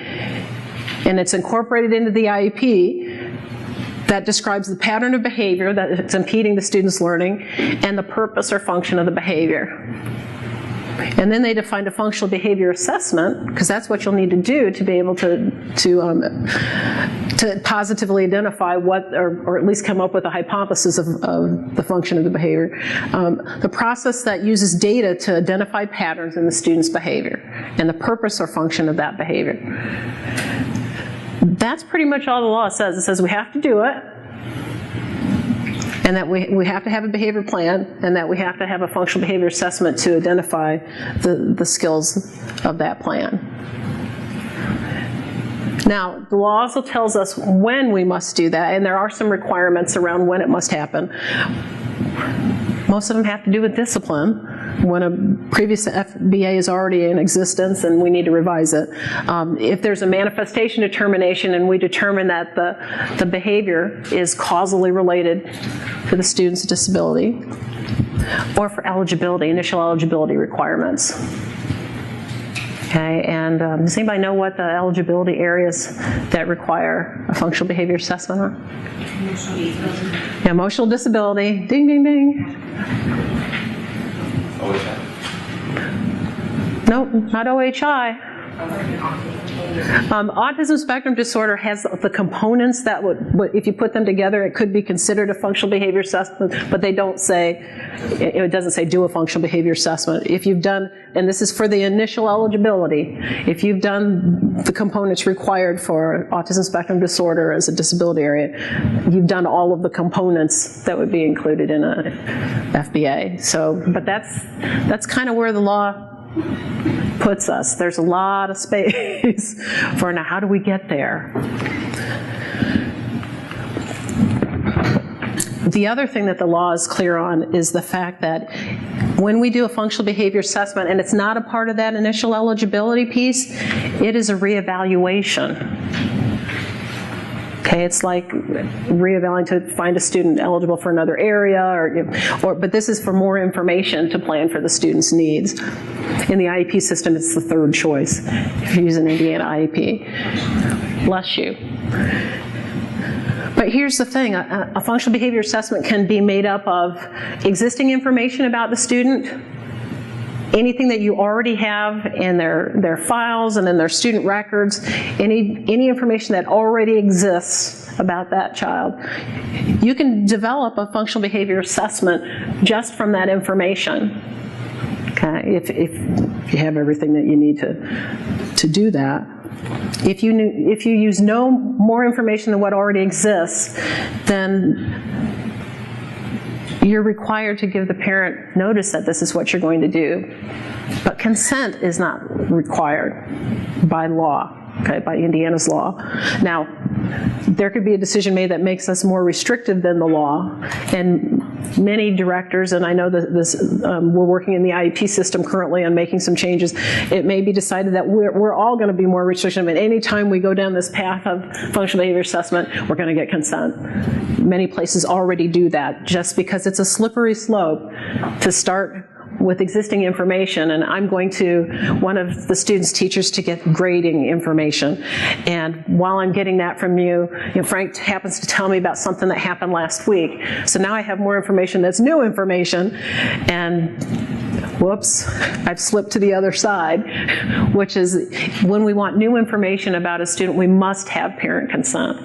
and it's incorporated into the IEP that describes the pattern of behavior that's impeding the student's learning and the purpose or function of the behavior. And then they defined a functional behavior assessment, because that's what you'll need to do to be able to positively identify what, or at least come up with a hypothesis of the function of the behavior. The process that uses data to identify patterns in the student's behavior and the purpose or function of that behavior. That's pretty much all the law says. It says we have to do it, and that we have to have a behavior plan, and that we have to have a functional behavior assessment to identify the skills of that plan. Now, the law also tells us when we must do that, and there are some requirements around when it must happen. Most of them have to do with discipline, when a previous FBA is already in existence and we need to revise it. If there's a manifestation determination and we determine that the behavior is causally related to the student's disability, or for eligibility, initial eligibility requirements. Okay, and does anybody know what the eligibility areas that require a functional behavior assessment are? Yeah, emotional disability, ding, ding, ding. OHI. Nope, not OHI. Autism spectrum disorder has the components that would, if you put them together, it could be considered a functional behavior assessment, but they don't say, it doesn't say do a functional behavior assessment. If you've done, and this is for the initial eligibility, if you've done the components required for autism spectrum disorder as a disability area, you've done all of the components that would be included in a FBA. So, but that's kind of where the law puts us. There's a lot of space for now, how do we get there? The other thing that the law is clear on is the fact that when we do a functional behavior assessment, and it's not a part of that initial eligibility piece, it is a reevaluation. Okay, it's like reevaluating to find a student eligible for another area, but this is for more information to plan for the student's needs. In the IEP system, it's the 3rd choice if you use an Indiana IEP. Bless you. But here's the thing, a functional behavior assessment can be made up of existing information about the student, anything that you already have in their files and in their student records, any information that already exists about that child. You can develop a functional behavior assessment just from that information. Okay, if you have everything that you need to do that. If you use no more information than what already exists, then you're required to give the parent notice that this is what you're going to do. But consent is not required by law, okay, by Indiana's law. Now, there could be a decision made that makes us more restrictive than the law, and many directors, and I know that we're working in the IEP system currently on making some changes, it may be decided that we're all going to be more restrictive, and any time we go down this path of functional behavior assessment, we're going to get consent. Many places already do that, just because it's a slippery slope to start with existing information, and I'm going to one of the students' teachers to get grading information. And while I'm getting that from you, Frank happens to tell me about something that happened last week. So now I have more information that's new information, and whoops, I've slipped to the other side, which is when we want new information about a student, we must have parent consent.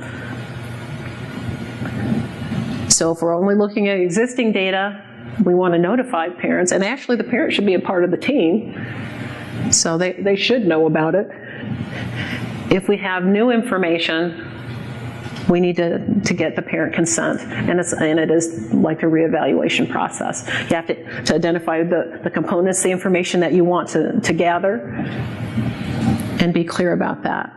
So if we're only looking at existing data, we want to notify parents, and actually the parent should be a part of the team, so they should know about it. If we have new information, we need to get the parent consent, and it is like a reevaluation process. You have to identify the components, the information that you want to gather, and be clear about that.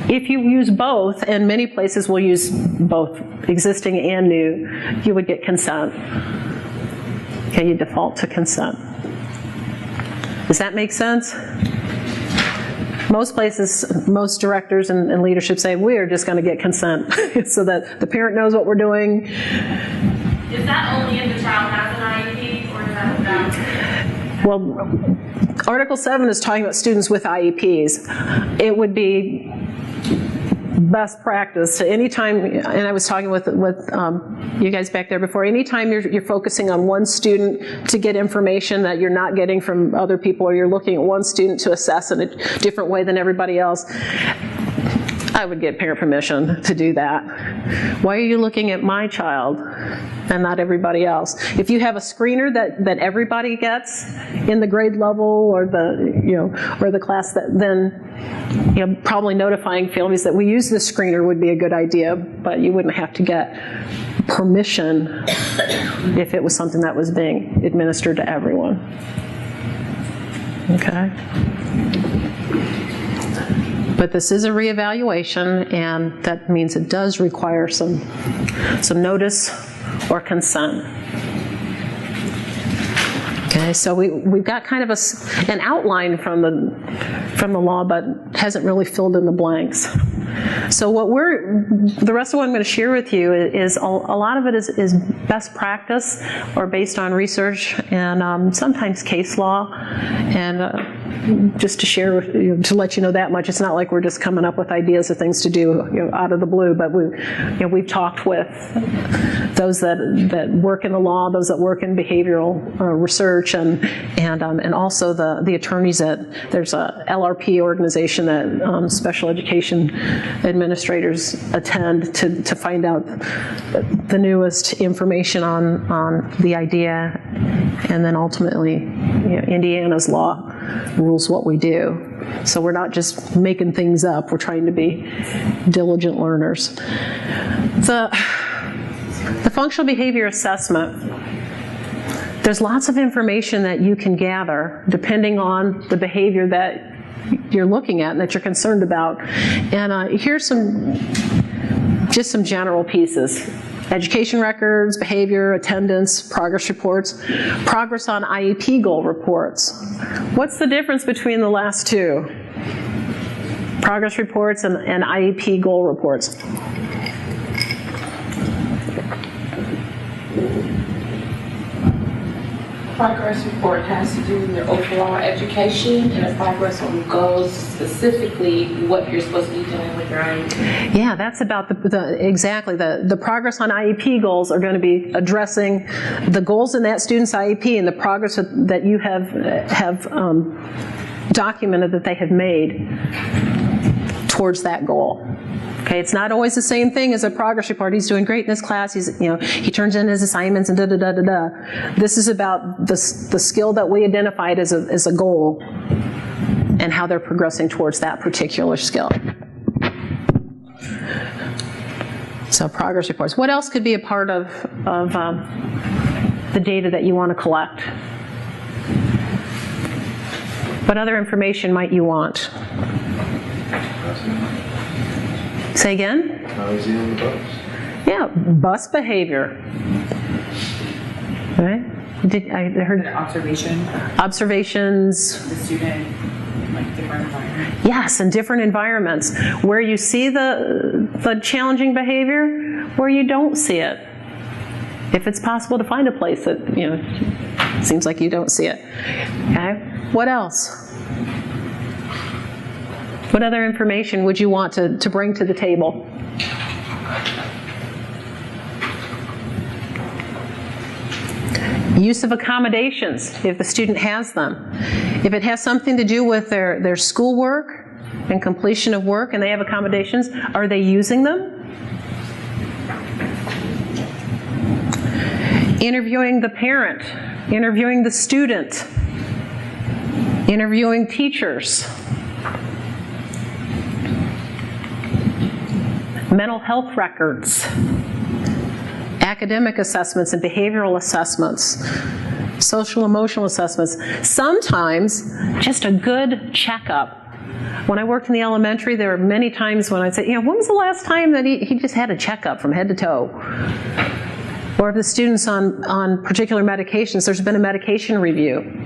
If you use both, and many places will use both existing and new, you would get consent. Okay, you default to consent. Does that make sense? Most places, most directors and leadership say, we are just going to get consent so that the parent knows what we're doing. Is that only if the child has an IEP, or is that without? Well, Article 7 is talking about students with IEPs. It would be best practice to anytime, and I was talking with you guys back there before, anytime you're focusing on one student to get information that you're not getting from other people, or you're looking at one student to assess in a different way than everybody else, I would get parent permission to do that. Why are you looking at my child and not everybody else? If you have a screener that everybody gets in the grade level or the class, then probably notifying families that we use this screener would be a good idea, but you wouldn't have to get permission if it was something that was being administered to everyone. Okay? But this is a reevaluation, and that means it does require some notice or consent. Okay, so we've got kind of an outline from the law, but hasn't really filled in the blanks. So the rest of what I'm going to share with you is a lot of it is best practice or based on research and sometimes case law. And just to share, to let you know that much, it's not like we're just coming up with ideas of things to do out of the blue, but we've talked with those that work in the law, those that work in behavioral research, and also the attorneys there's a LRP organization that special education administrators attend to find out the newest information on the idea, and then ultimately Indiana's law rules what we do. So we're not just making things up, we're trying to be diligent learners. The functional behavior assessment, there's lots of information that you can gather depending on the behavior that you're looking at and that you're concerned about. And here's just some general pieces. Education records, behavior, attendance, progress reports, progress on IEP goal reports. What's the difference between the last two? Progress reports and IEP goal reports. Progress report has to do with your overall education, and a progress on goals, specifically what you're supposed to be doing with your IEP. Yeah, that's about exactly the progress on IEP goals are going to be addressing the goals in that student's IEP and the progress that you have documented that they have made towards that goal. Okay, it's not always the same thing as a progress report. He's doing great in his class. He turns in his assignments and da-da-da-da-da. This is about the skill that we identified as a goal and how they're progressing towards that particular skill. So progress reports. What else could be a part of the data that you want to collect? What other information might you want? Say again? How is he on the bus? Yeah, bus behavior. Right? I heard observations. The student, like different environments. Yes, in different environments where you see the challenging behavior, where you don't see it. If it's possible to find a place that seems like you don't see it. Okay. What else? What other information would you want to bring to the table? Use of accommodations, if the student has them. If it has something to do with their schoolwork and completion of work and they have accommodations, are they using them? Interviewing the parent, interviewing the student, interviewing teachers. mental health records, academic assessments and behavioral assessments, social emotional assessments. Sometimes just a good checkup. When I worked in the elementary, there were many times when I'd say, when was the last time that he just had a checkup from head to toe? Or if the student's on particular medications, there's been a medication review.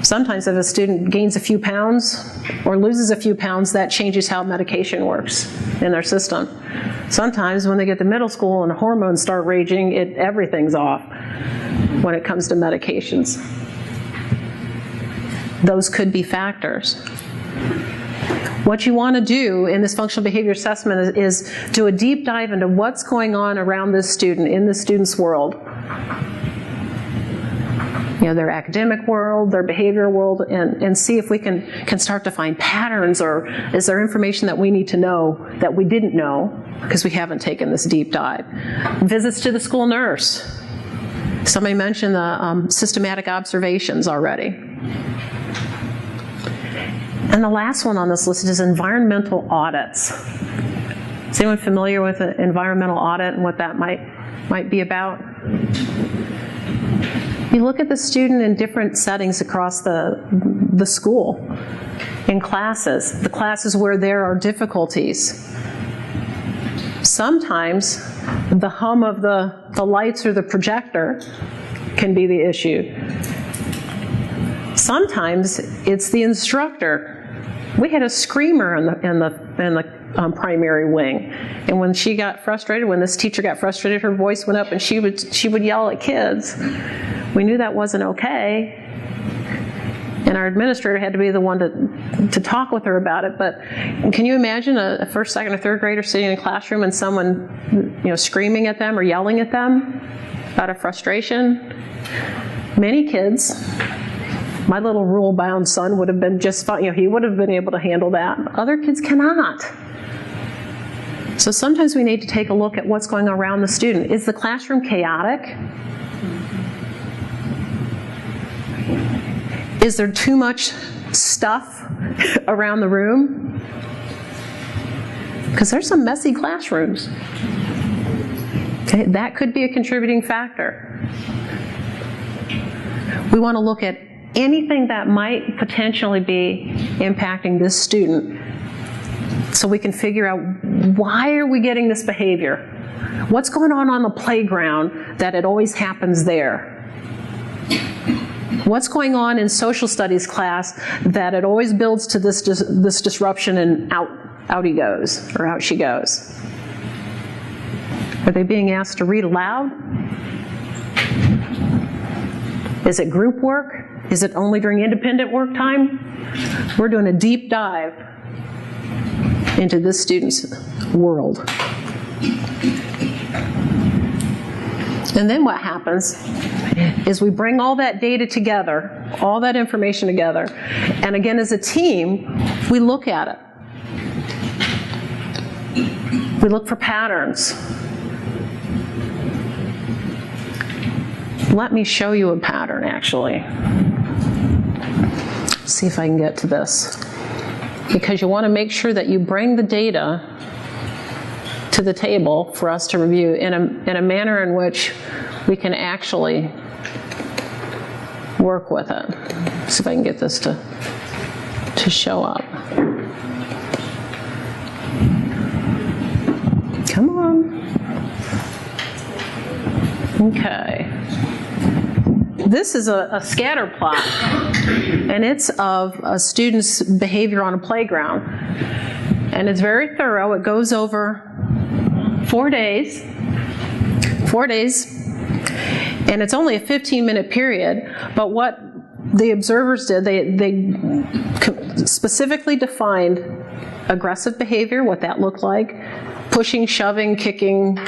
Sometimes if a student gains a few pounds or loses a few pounds, that changes how medication works in their system. Sometimes when they get to middle school and hormones start raging, everything's off when it comes to medications. Those could be factors. What you want to do in this functional behavior assessment is do a deep dive into what's going on around this student, in the student's world. Their academic world, their behavioral world, and see if we can start to find patterns, or is there information that we need to know that we didn't know because we haven't taken this deep dive. Visits to the school nurse. Somebody mentioned the systematic observations already. And the last one on this list is environmental audits. Is anyone familiar with an environmental audit and what that might be about? You look at the student in different settings across the school, in classes, the classes where there are difficulties. Sometimes the hum of the lights or the projector can be the issue. Sometimes it's the instructor. We had a screamer in the primary wing, and when she got frustrated, when this teacher got frustrated, her voice went up and she would yell at kids. We knew that wasn't okay, and our administrator had to be the one to talk with her about it. But can you imagine a first, second, or third grader sitting in a classroom and someone screaming at them or yelling at them out of frustration? Many kids, my little rule-bound son would have been just fine. He would have been able to handle that. Other kids cannot. So sometimes we need to take a look at what's going on around the student. Is the classroom chaotic? Is there too much stuff around the room? Because there's some messy classrooms. Okay, that could be a contributing factor. We want to look at anything that might potentially be impacting this student so we can figure out, why are we getting this behavior? What's going on the playground that it always happens there? What's going on in social studies class that it always builds to this disruption, and out he goes, or out she goes? Are they being asked to read aloud? Is it group work? Is it only during independent work time? We're doing a deep dive into this student's world. And then what happens is we bring all that data together, all that information together, and again as a team, we look at it. We look for patterns. Let me show you a pattern, actually. See if I can get to this. Because you want to make sure that you bring the data to the table for us to review in a manner in which we can actually work with it. See if I can get this to show up. Come on. Okay. This is a scatter plot, and it's of a student's behavior on a playground. And it's very thorough. It goes over 4 days. 4 days. And it's only a 15-minute period, but what the observers did, they specifically defined aggressive behavior, what that looked like, pushing, shoving, kicking.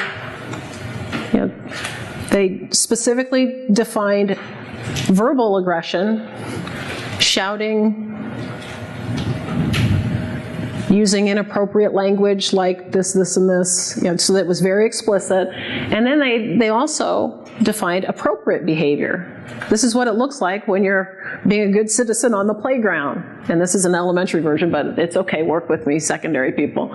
They specifically defined verbal aggression, shouting, using inappropriate language like this, and this, so that it was very explicit. And then they also defined appropriate behavior. This is what it looks like when you're being a good citizen on the playground. And this is an elementary version, but it's okay, work with me, secondary people.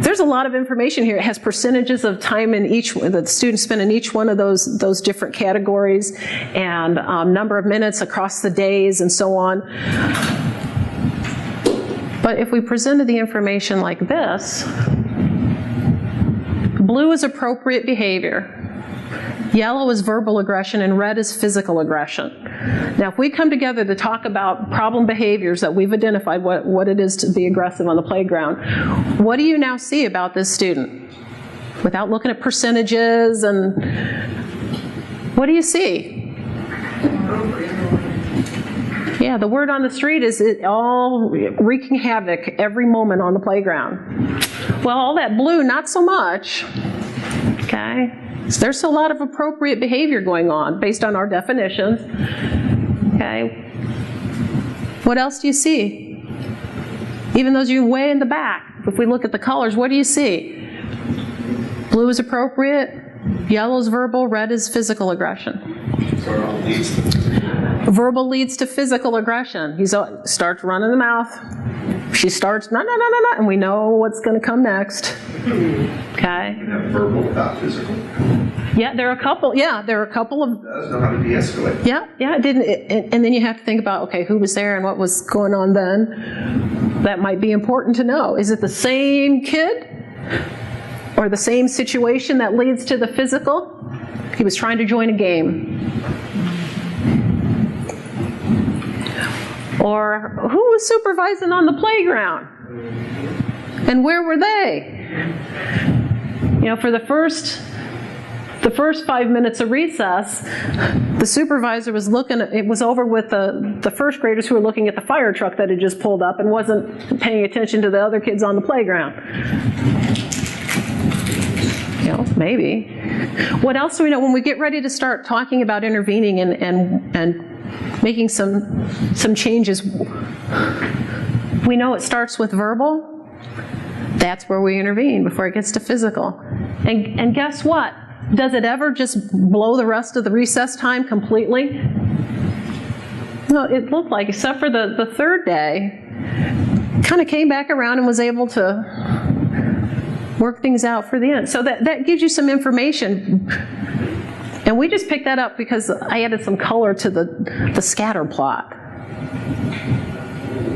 There's a lot of information here. It has percentages of time in each, that the students spend in each one of those different categories, and number of minutes across the days and so on. But if we presented the information like this, blue is appropriate behavior, yellow is verbal aggression, and red is physical aggression. Now, if we come together to talk about problem behaviors that we've identified, what it is to be aggressive on the playground, what do you now see about this student? Without looking at percentages, and what do you see? Yeah, the word on the street is it all wreaking havoc every moment on the playground. Well, all that blue, not so much. Okay? So there's a lot of appropriate behavior going on based on our definitions. Okay? What else do you see? Even those you're way in the back, if we look at the colors, what do you see? Blue is appropriate, yellow is verbal, red is physical aggression. Verbal leads to physical aggression. He starts running the mouth. She starts, no, and we know what's going to come next. Okay? You can have verbal without physical. Yeah, there are a couple of... It does know how to de-escalate. Yeah, it didn't. And then you have to think about, okay, who was there and what was going on then. That might be important to know. Is it the same kid? Or the same situation that leads to the physical? He was trying to join a game. Or who was supervising on the playground? And where were they? You know, for the first 5 minutes of recess, the supervisor was looking at, it was over with the first graders who were looking at the fire truck that had just pulled up and wasn't paying attention to the other kids on the playground. You know, maybe. What else do we know? When we get ready to start talking about intervening and making some changes, we know it starts with verbal. That's where we intervene before it gets to physical. And guess what? Does it ever just blow the rest of the recess time completely? No, it looked like, except for the third day, kind of came back around and was able to work things out for the end. So that gives you some information. And we just picked that up because I added some color to the scatter plot.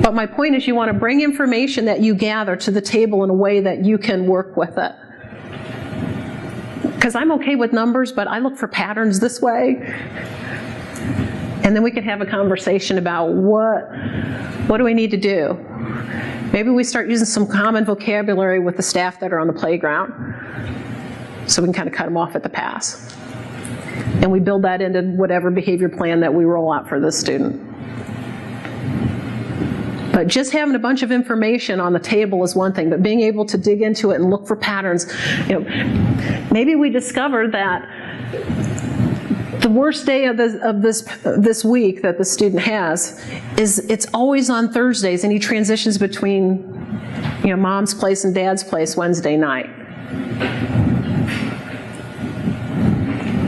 But my point is, you want to bring information that you gather to the table in a way that you can work with it. Because I'm okay with numbers, but I look for patterns this way. And then we can have a conversation about what do we need to do? Maybe we start using some common vocabulary with the staff that are on the playground, so we can kind of cut them off at the pass. And we build that into whatever behavior plan that we roll out for this student. But just having a bunch of information on the table is one thing, but being able to dig into it and look for patterns. You know, maybe we discovered that the worst day of this week that the student has is it's always on Thursdays, and he transitions between, you know, mom's place and dad's place Wednesday night.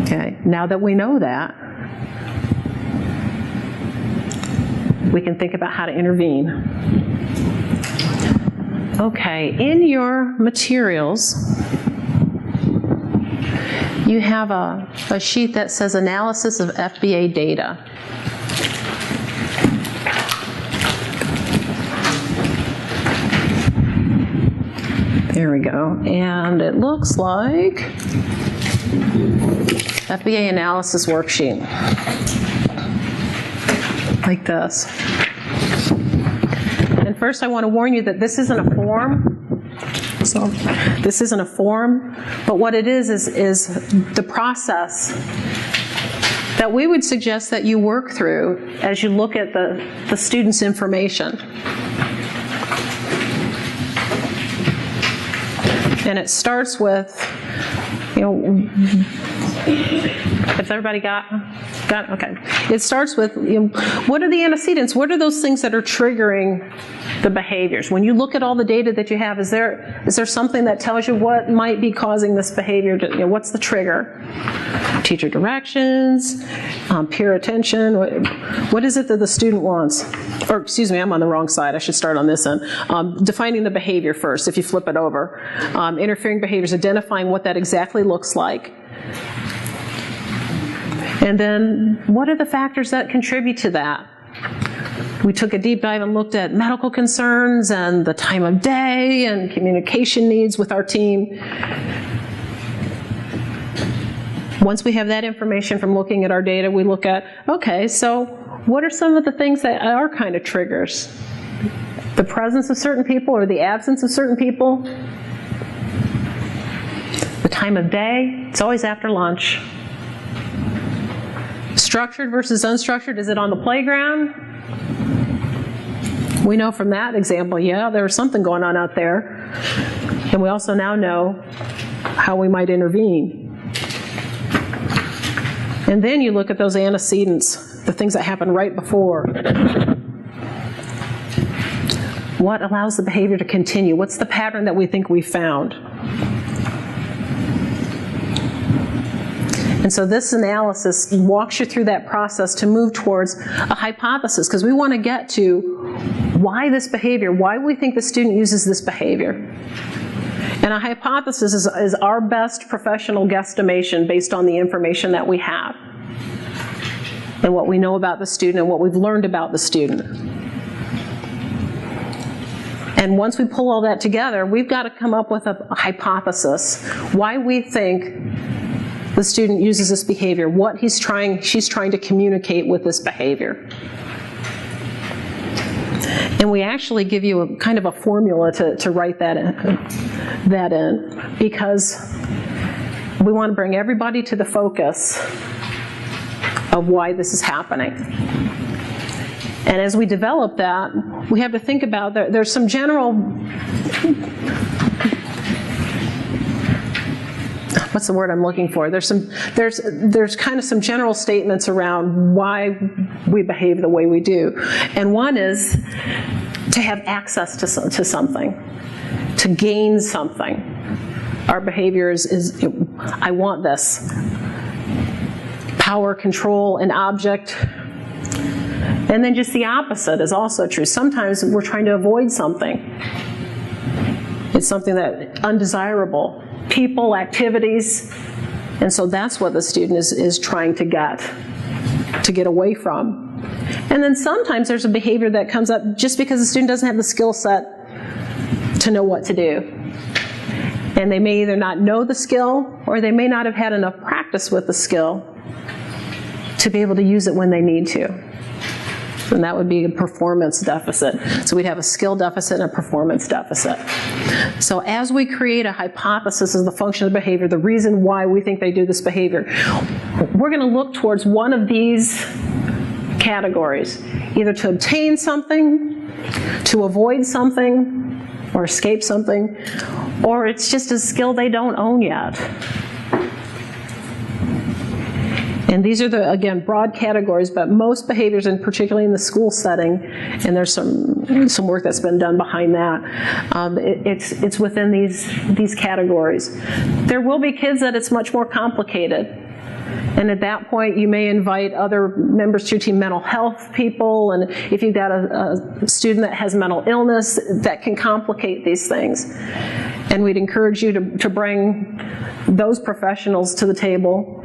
Okay, now that we know that, we can think about how to intervene. Okay, in your materials, you have a sheet that says analysis of FBA data. There we go. And it looks like FBA analysis worksheet. Like this. And first I want to warn you that this isn't a form. So this isn't a form, but what it is the process that we would suggest that you work through as you look at the student's information. And it starts with, you know, has everybody got it? Okay. It starts with, you know, what are the antecedents? What are those things that are triggering the behaviors. When you look at all the data that you have, is there something that tells you what might be causing this behavior? What's the trigger? Teacher directions, peer attention. What is it that the student wants? Or excuse me, I'm on the wrong side. I should start on this end. Defining the behavior first, if you flip it over. Interfering behaviors, identifying what that exactly looks like. And then, what are the factors that contribute to that? We took a deep dive and looked at medical concerns and the time of day and communication needs with our team. Once we have that information from looking at our data, we look at, okay, so what are some of the things that are kind of triggers? The presence of certain people or the absence of certain people? The time of day? It's always after lunch. Structured versus unstructured, is it on the playground? We know from that example, yeah, there was something going on out there. And we also now know how we might intervene. And then you look at those antecedents, the things that happen right before. What allows the behavior to continue? What's the pattern that we think we found? And so this analysis walks you through that process to move towards a hypothesis, because we want to get to why this behavior, why we think the student uses this behavior. And a hypothesis is our best professional guesstimation based on the information that we have and what we know about the student and what we've learned about the student. And once we pull all that together, we've got to come up with a hypothesis, why we think the student uses this behavior, what she's trying to communicate with this behavior. And we actually give you a kind of a formula to write that in, because we want to bring everybody to the focus of why this is happening. And as we develop that, we have to think about, there's some general, what's the word I'm looking for? There's kind of some general statements around why we behave the way we do. And one is to have access to something, to gain something. Our behavior is I want this. Power, control, an object. And then just the opposite is also true. Sometimes we're trying to avoid something. It's something that undesirable. People, activities, and so that's what the student is trying to get away from. And then sometimes there's a behavior that comes up just because the student doesn't have the skill set to know what to do. And they may either not know the skill, or they may not have had enough practice with the skill to be able to use it when they need to. And that would be a performance deficit. So we'd have a skill deficit and a performance deficit. So as we create a hypothesis of the function of the behavior, the reason why we think they do this behavior, we're going to look towards one of these categories, either to obtain something, to avoid something, or escape something, or it's just a skill they don't own yet. And these are again, broad categories, but most behaviors, and particularly in the school setting, and there's some work that's been done behind that, it's within these categories. There will be kids that it's much more complicated. And at that point, you may invite other members to your team, mental health people, and if you've got a student that has mental illness, that can complicate these things. And we'd encourage you to bring those professionals to the table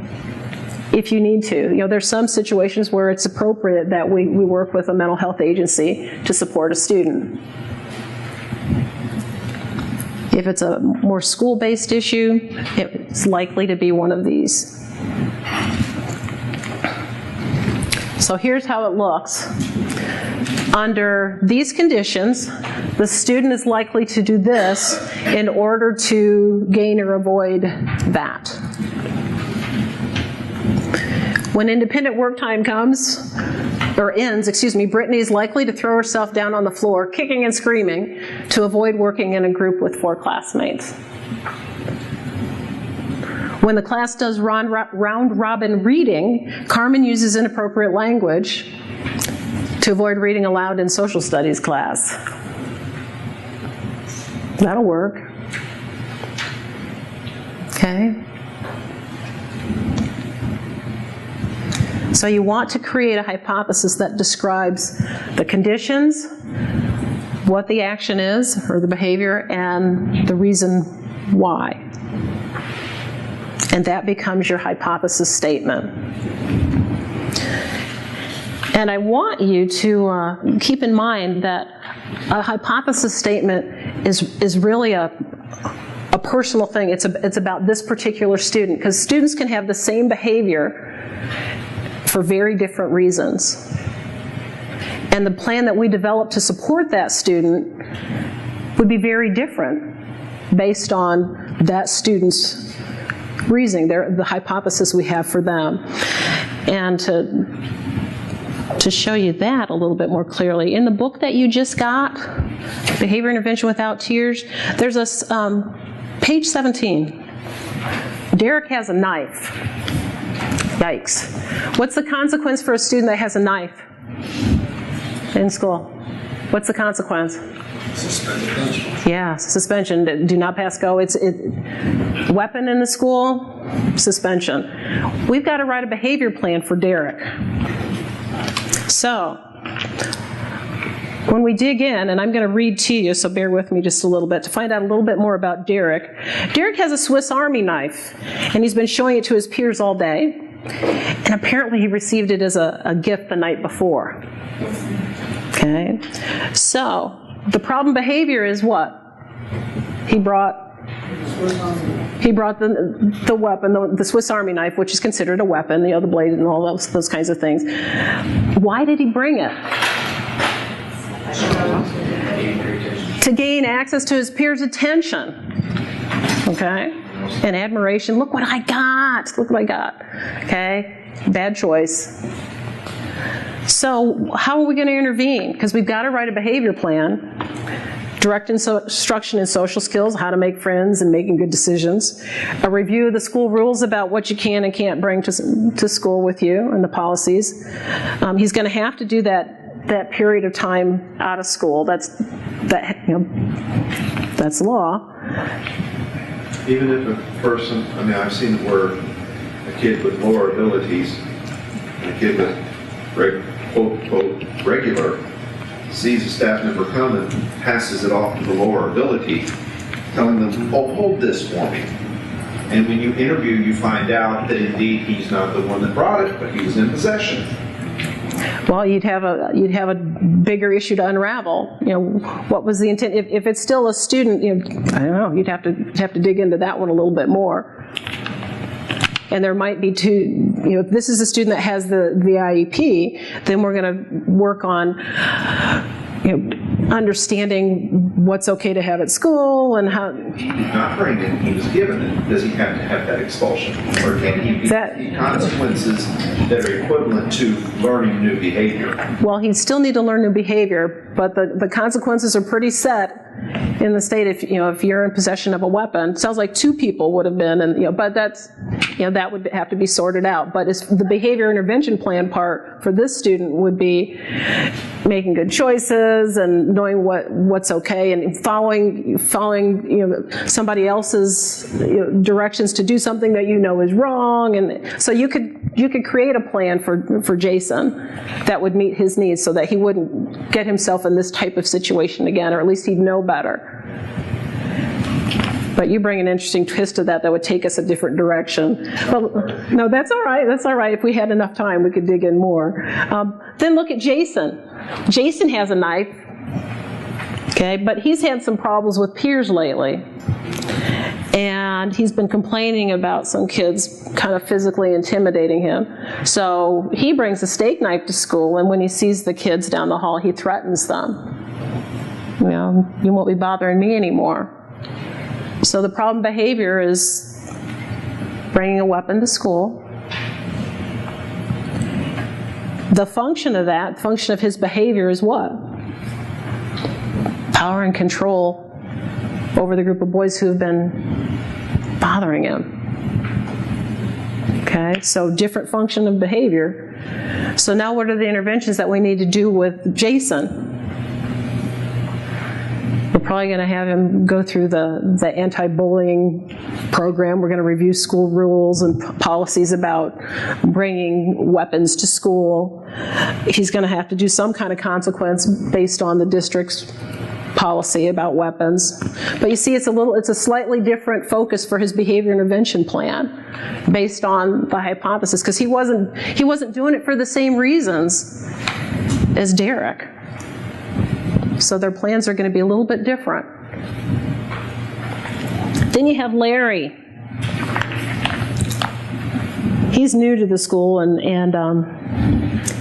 if you need to. There's some situations where it's appropriate that we work with a mental health agency to support a student. If it's a more school-based issue, it's likely to be one of these. So here's how it looks. Under these conditions, the student is likely to do this in order to gain or avoid that. When independent work time ends, Brittany is likely to throw herself down on the floor, kicking and screaming, to avoid working in a group with 4 classmates. When the class does round-robin reading, Carmen uses inappropriate language to avoid reading aloud in social studies class. That'll work. Okay. So you want to create a hypothesis that describes the conditions, what the action is, or the behavior, and the reason why. And that becomes your hypothesis statement. And I want you to keep in mind that a hypothesis statement is really a personal thing. It's about this particular student, because students can have the same behavior for very different reasons. And the plan that we develop to support that student would be very different based on that student's reasoning, the hypothesis we have for them. And to show you that a little bit more clearly, in the book that you just got, Behavior Intervention Without Tears, there's a page 17. Derek has a knife. Yikes. What's the consequence for a student that has a knife in school? What's the consequence? Suspension. Yeah, suspension. Do not pass go. Weapon in the school, suspension. We've got to write a behavior plan for Derek. So, when we dig in, and I'm going to read to you, so bear with me just a little bit, to find out a little bit more about Derek. Derek has a Swiss Army knife, and he's been showing it to his peers all day. And apparently he received it as a gift the night before. Okay? So, the problem behavior is what? He brought the weapon, the Swiss Army knife, which is considered a weapon, the blade and all those kinds of things. Why did he bring it? To gain access to his peers' attention. Okay? And admiration. Look what I got. Look what I got. Okay? Bad choice. So how are we going to intervene? Because we've got to write a behavior plan. Direct instruction in social skills, how to make friends and making good decisions. A review of the school rules about what you can and can't bring to school with you and the policies. He's going to have to do that period of time out of school. That's law. Even if a person, I've seen it where a kid with lower abilities, and a kid with quote, regular, sees a staff member come and passes it off to the lower ability, telling them, oh, hold this for me. And when you interview, you find out that indeed he's not the one that brought it, but he was in possession. Well, you'd have a bigger issue to unravel. What was the intent? If it's still a student, I don't know. You'd have to dig into that one a little bit more. And there might be two. If this is a student that has the IEP, then we're going to work on understanding what's okay to have at school and how. He did not bring it. He was given it. Does he have to have that expulsion, or can he be the consequences that are equivalent to learning new behavior? Well, he'd still need to learn new behavior, but the consequences are pretty set in the state. If you're in possession of a weapon, it sounds like 2 people would have been, and but that's that would have to be sorted out. But the behavior intervention plan part for this student would be making good choices and knowing what's okay and following somebody else's directions to do something that is wrong. And so you could create a plan for Jason that would meet his needs so that he wouldn't get himself in this type of situation again, or at least he'd know better. But you bring an interesting twist to that would take us a different direction. But, no, that's all right. That's all right. If we had enough time, we could dig in more. Then look at Jason. Jason has a knife, okay, but he's had some problems with peers lately. And he's been complaining about some kids kind of physically intimidating him. So he brings a steak knife to school, and when he sees the kids down the hall, he threatens them. You won't be bothering me anymore. So the problem behavior is bringing a weapon to school. The function of his behavior is what? Power and control over the group of boys who have been bothering him. Okay, so different function of behavior. So now what are the interventions that we need to do with Jason? We're probably going to have him go through the anti-bullying program. We're going to review school rules and policies about bringing weapons to school. He's going to have to do some kind of consequence based on the district's policy about weapons. But you see, it's a slightly different focus for his behavior intervention plan based on the hypothesis, because he wasn't doing it for the same reasons as Derek. So their plans are going to be a little bit different. Then you have Larry. He's new to the school, and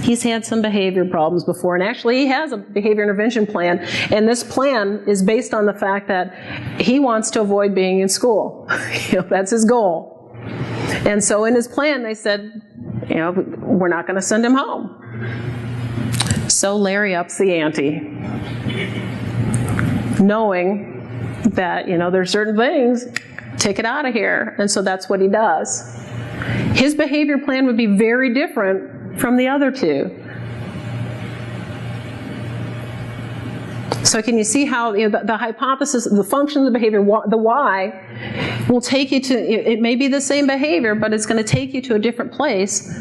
he's had some behavior problems before, and actually he has a behavior intervention plan, and this plan is based on the fact that he wants to avoid being in school. That's his goal. And so in his plan they said, we're not going to send him home. So Larry ups the ante, knowing that, there's certain things, take it out of here. And so that's what he does. His behavior plan would be very different from the other two. So can you see how the hypothesis, the function of the behavior, the why, will take you to, it may be the same behavior, but it's going to take you to a different place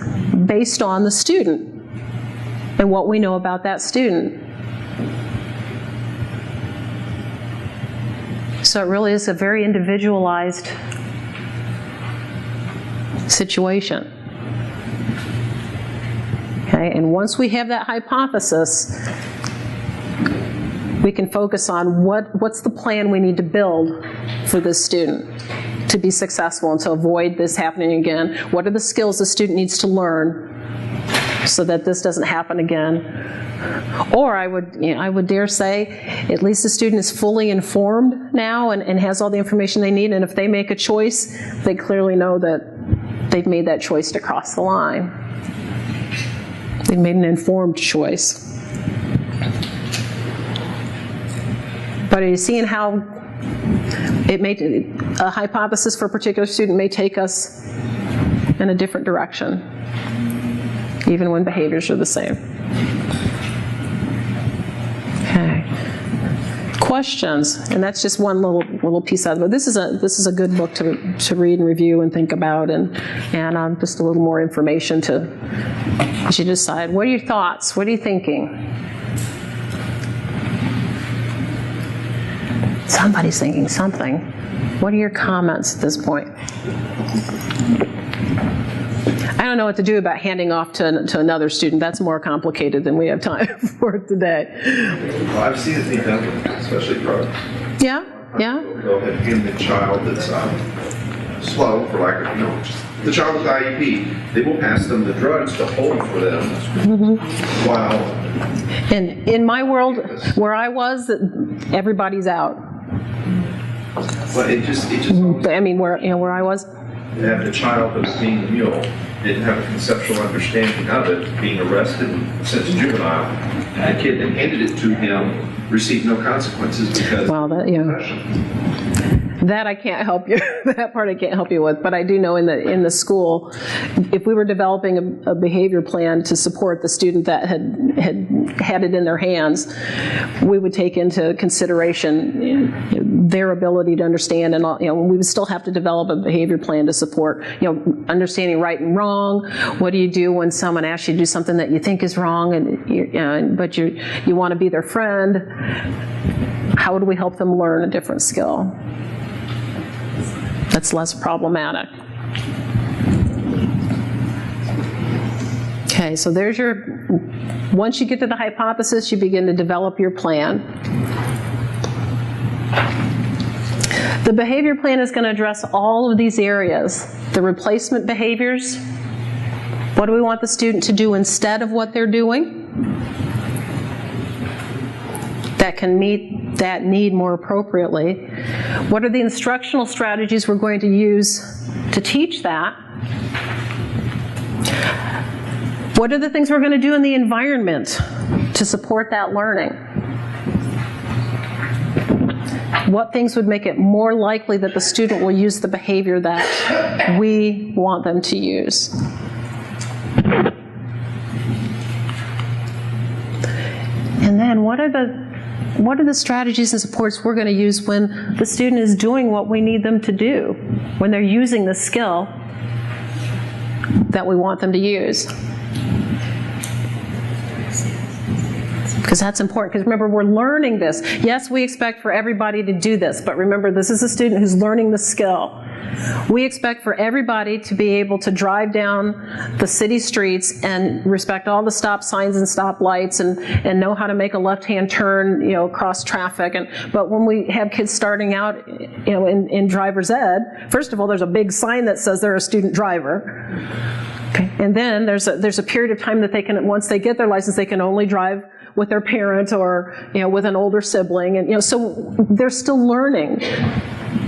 based on the student and what we know about that student. So it really is a very individualized situation. Okay, and once we have that hypothesis, we can focus on what's the plan we need to build for this student to be successful and to avoid this happening again. What are the skills the student needs to learn so that this doesn't happen again? Or I would dare say, at least the student is fully informed now and has all the information they need, and if they make a choice, they clearly know that they've made that choice to cross the line. They've made an informed choice. But are you seeing how a hypothesis for a particular student may take us in a different direction, even when behaviors are the same? Okay. Questions, and that's just one little piece out of it. This is a good book to read and review and think about, and just a little more information as you decide. What are your thoughts? What are you thinking? Somebody's thinking something. What are your comments at this point? I don't know what to do about handing off to another student. That's more complicated than we have time for today. Well, I've seen it be done, especially drugs. Yeah, yeah. They'll have hand the child that's slow, for lack of, just the child with IEP. They will pass them the drugs to hold for them. Mm-hmm. While. And in my world, where I was, everybody's out. But it just. I mean, where I was. To have the child that was being the mule didn't have a conceptual understanding of it, being arrested and sent to juvenile, and the kid that handed it to him received no consequences because. Well, that I can't help you. That part I can't help you with. But I do know in the school, if we were developing a behavior plan to support the student that had it in their hands, we would take into consideration their ability to understand, and we would still have to develop a behavior plan to support understanding right and wrong. What do you do when someone asks you to do something that you think is wrong, but you want to be their friend? How do we help them learn a different skill that's less problematic? Okay, so there's once you get to the hypothesis, you begin to develop your plan. The behavior plan is going to address all of these areas. The replacement behaviors, what do we want the student to do instead of what they're doing that can meet that need more appropriately? What are the instructional strategies we're going to use to teach that? What are the things we're going to do in the environment to support that learning? What things would make it more likely that the student will use the behavior that we want them to use? And then what are what are the strategies and supports we're going to use when the student is doing what we need them to do, when they're using the skill that we want them to use? Because that's important, because remember, we're learning this. Yes, we expect for everybody to do this, but remember, this is a student who's learning the skill. We expect for everybody to be able to drive down the city streets and respect all the stop signs and stop lights and know how to make a left-hand turn, you know, across traffic. But when we have kids starting out, you know, in driver's ed, first of all, there's a big sign that says they're a student driver. Okay. And then there's a period of time that they can, once they get their license, they can only drive with their parent or, you know, with an older sibling. And, you know, so they're still learning.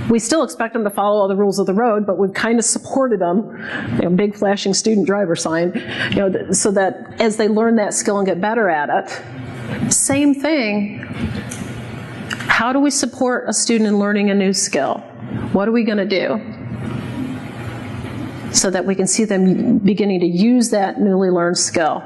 We still expect them to follow all the rules of the road, but we've kind of supported them, you know, big flashing student driver sign, you know, so that as they learn that skill and get better at it. Same thing. How do we support a student in learning a new skill? What are we going to do so that we can see them beginning to use that newly learned skill?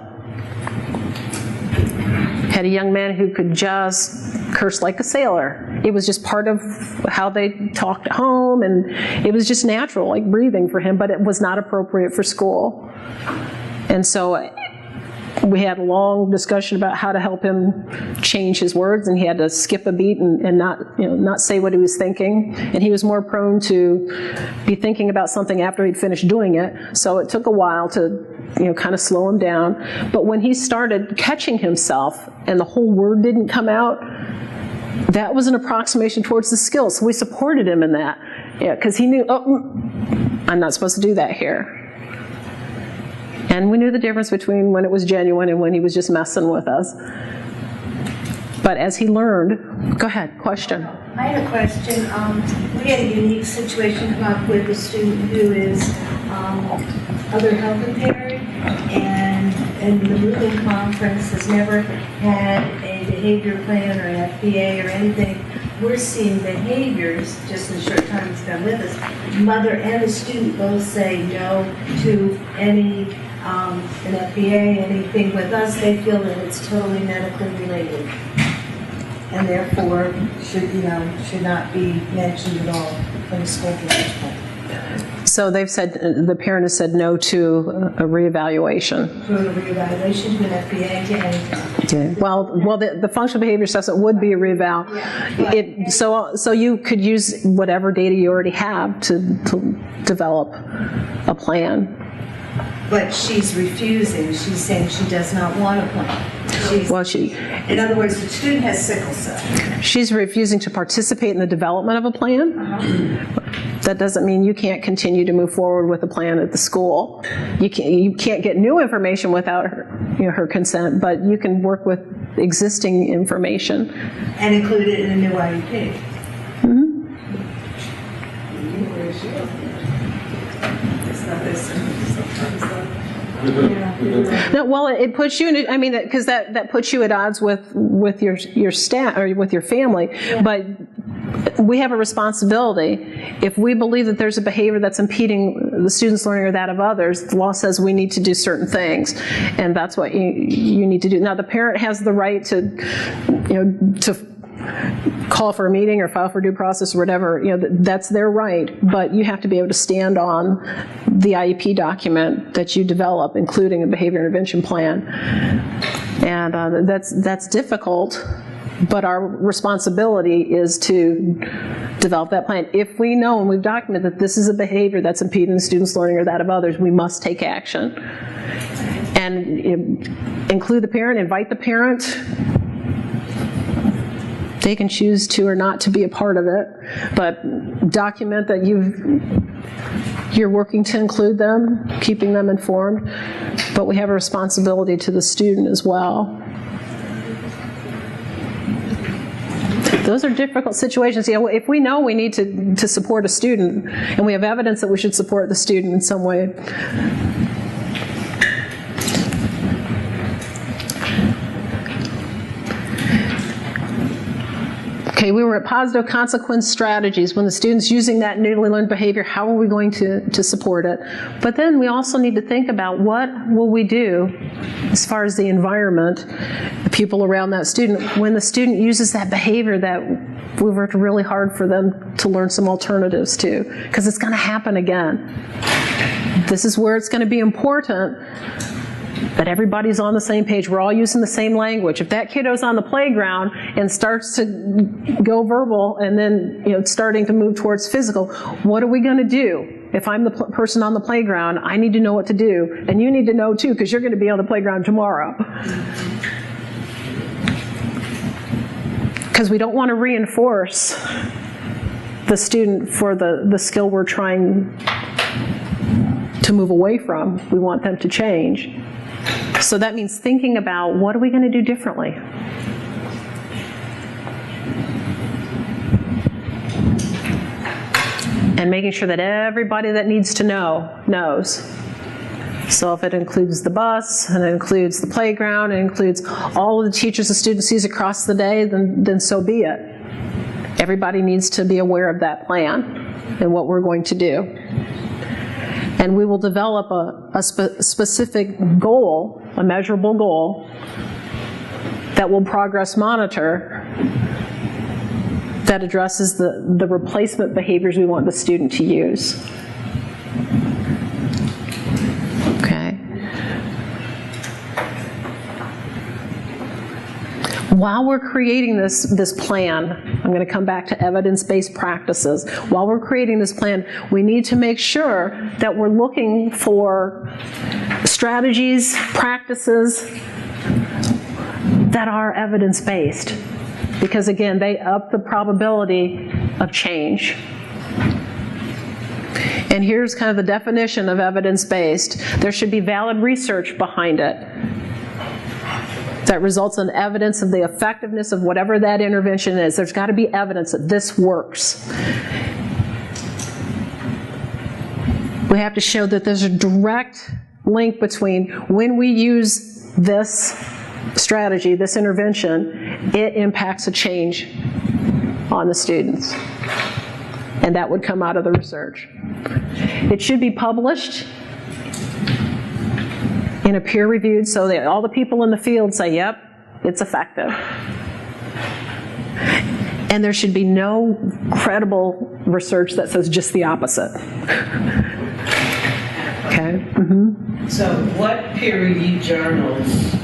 Had a young man who could just curse like a sailor. It was just part of how they talked at home, and it was just natural, like breathing for him, but it was not appropriate for school. And so we had a long discussion about how to help him change his words, and he had to skip a beat and not say what he was thinking. And he was more prone to be thinking about something after he'd finished doing it. So it took a while to, you know, kind of slow him down. But when he started catching himself and the whole word didn't come out, that was an approximation towards the skill. So we supported him in that, because he knew, I'm not supposed to do that here. And we knew the difference between when it was genuine and when he was just messing with us. But as he learned, go ahead, question. I had a question. We had a unique situation come up with a student who is other health impaired, and the moving conference has never had a behavior plan or an FBA or anything. We're seeing behaviors, just in the short time he's been with us, mother and the student both say no to any an FBA, anything with us. They feel that it's totally medically related, and therefore should not be mentioned at all from the school perspective. So they've said, the parent has said no to a reevaluation. To a reevaluation, to an FBA, to anything. Okay. Well, the functional behavior assessment would be a reeval. Yeah, so you could use whatever data you already have to develop a plan. But she's refusing. She's saying she does not want a plan. In other words, the student has sickle cell. She's refusing to participate in the development of a plan. That doesn't mean you can't continue to move forward with a plan at the school. You can't get new information without her consent, but you can work with existing information. And include it in a new IEP. It's not this. No, well, it puts you in, because that puts you at odds with your staff or with your family. Yeah. But we have a responsibility. If we believe that there's a behavior that's impeding the student's learning or that of others, the law says we need to do certain things, and that's what you need to do. Now, the parent has the right to call for a meeting or file for due process or whatever, that's their right, but you have to be able to stand on the IEP document that you develop, including a behavior intervention plan. And that's difficult, but our responsibility is to develop that plan. If we know and we've documented that this is a behavior that's impeding the student's learning or that of others, we must take action. And include the parent, invite the parent. They can choose to or not to be a part of it, but document that you're working to include them, keeping them informed, but we have a responsibility to the student as well. Those are difficult situations. If we know we need to support a student, and we have evidence that we should support the student in some way, Okay, we were at positive consequence strategies. When the student's using that newly learned behavior, how are we going to support it? But then we also need to think about what will we do as far as the environment, the people around that student, when the student uses that behavior that we worked really hard for them to learn some alternatives to, because it's going to happen again. This is where it's going to be important that everybody's on the same page. We're all using the same language. If that kiddo's on the playground and starts to go verbal and then starting to move towards physical, what are we going to do? If I'm the person on the playground, I need to know what to do, and you need to know too, because you're going to be on the playground tomorrow. Because we don't want to reinforce the student for the skill we're trying to move away from. We want them to change. So that means thinking about, what are we going to do differently? And making sure that everybody that needs to know knows. So if it includes the bus, and it includes the playground, it includes all of the teachers the student sees across the day, then so be it. Everybody needs to be aware of that plan and what we're going to do. And we will develop a specific goal, a measurable goal, that will progress monitor, that addresses the replacement behaviors we want the student to use. Okay. While we're creating this plan, I'm going to come back to evidence-based practices. While we're creating this plan, we need to make sure that we're looking for strategies, practices that are evidence-based. Because again, they up the probability of change. And here's kind of the definition of evidence-based. There should be valid research behind it that results in evidence of the effectiveness of whatever that intervention is. There's got to be evidence that this works. We have to show that there's a direct link between when we use this strategy, this intervention, it impacts a change on the students. And that would come out of the research. It should be published in a peer-reviewed, so that all the people in the field say, yep, it's effective. And there should be no credible research that says just the opposite. Okay? Mm-hmm. So what peer-reviewed journals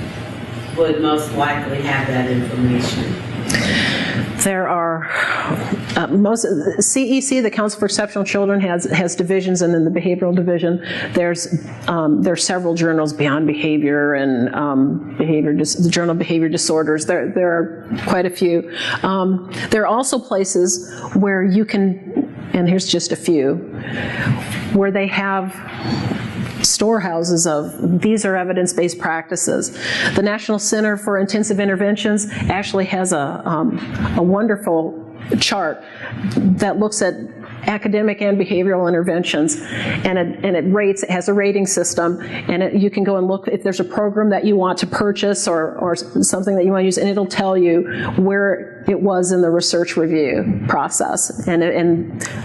would most likely have that information? There are most CEC, the Council for Exceptional Children, has divisions, and in the behavioral division, there's several journals, Beyond Behavior and the Journal of Behavior Disorders. There are quite a few. There are also places where you can, and here's just a few, where they have storehouses of these are evidence-based practices. The National Center for Intensive Interventions actually has a wonderful chart that looks at academic and behavioral interventions, and it has a rating system, and you can go and look if there's a program that you want to purchase or something that you want to use, and it'll tell you where it was in the research review process. And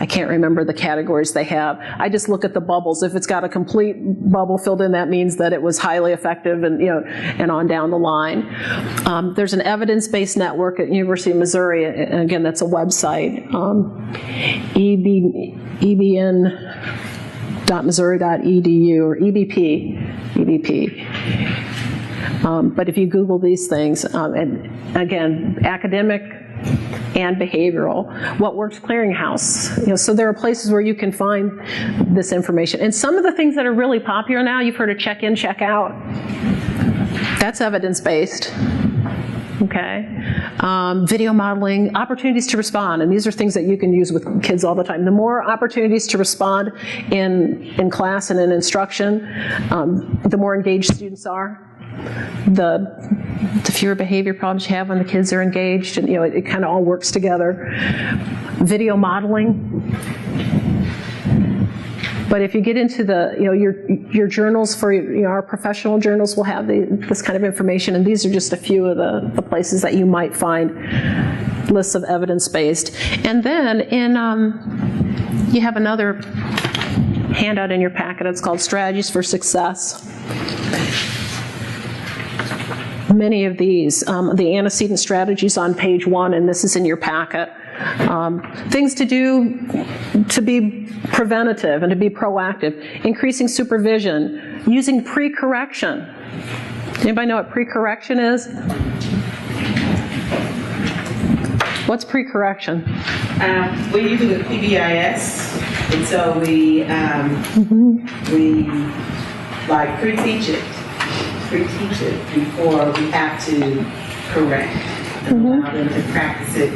I can't remember the categories they have. I just look at the bubbles. If it's got a complete bubble filled in, that means that it was highly effective, and on down the line. There's an evidence-based network at University of Missouri, and again, that's a website, ebn.missouri.edu or EBP. But if you Google these things, and again, academic and behavioral, What Works Clearinghouse. So there are places where you can find this information. And some of the things that are really popular now, you've heard of check-in, check-out. That's evidence-based. Okay. Video modeling, opportunities to respond, and these are things that you can use with kids all the time. The more opportunities to respond in class and in instruction, the more engaged students are, the fewer behavior problems you have when the kids are engaged, and it kind of all works together. Video modeling. But if you get into your journals for our professional journals will have this kind of information, and these are just a few of the places that you might find lists of evidence-based. And then you have another handout in your packet. It's called Strategies for Success. Many of these, the antecedent strategies on page 1, and this is in your packet. Things to do to be preventative and to be proactive. Increasing supervision. Using pre-correction. Anybody know what pre-correction is? What's pre-correction? We use the PBIS, and so we like pre-teach it before we have to correct, and allow them to practice it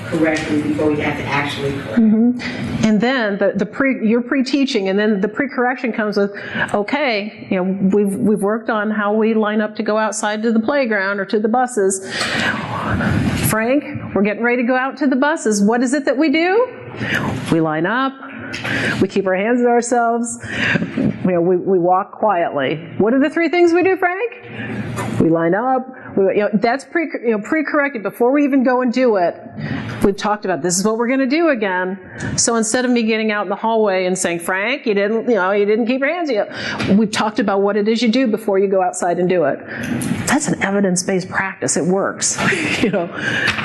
correctly before we have to actually correct. And then you're pre-teaching, and then the pre-correction comes with, okay, you know, we've worked on how we line up to go outside to the playground or to the buses. Frank, we're getting ready to go out to the buses. What is it that we do? We line up. We keep our hands to ourselves. You know, we walk quietly. What are the 3 things we do, Frank? We line up. That's pre-corrected before we even go and do it. We've talked about this is what we're going to do again. So instead of me getting out in the hallway and saying, Frank, you didn't keep your hands up. We've talked about what it is you do before you go outside and do it. That's an evidence-based practice. It works. You know,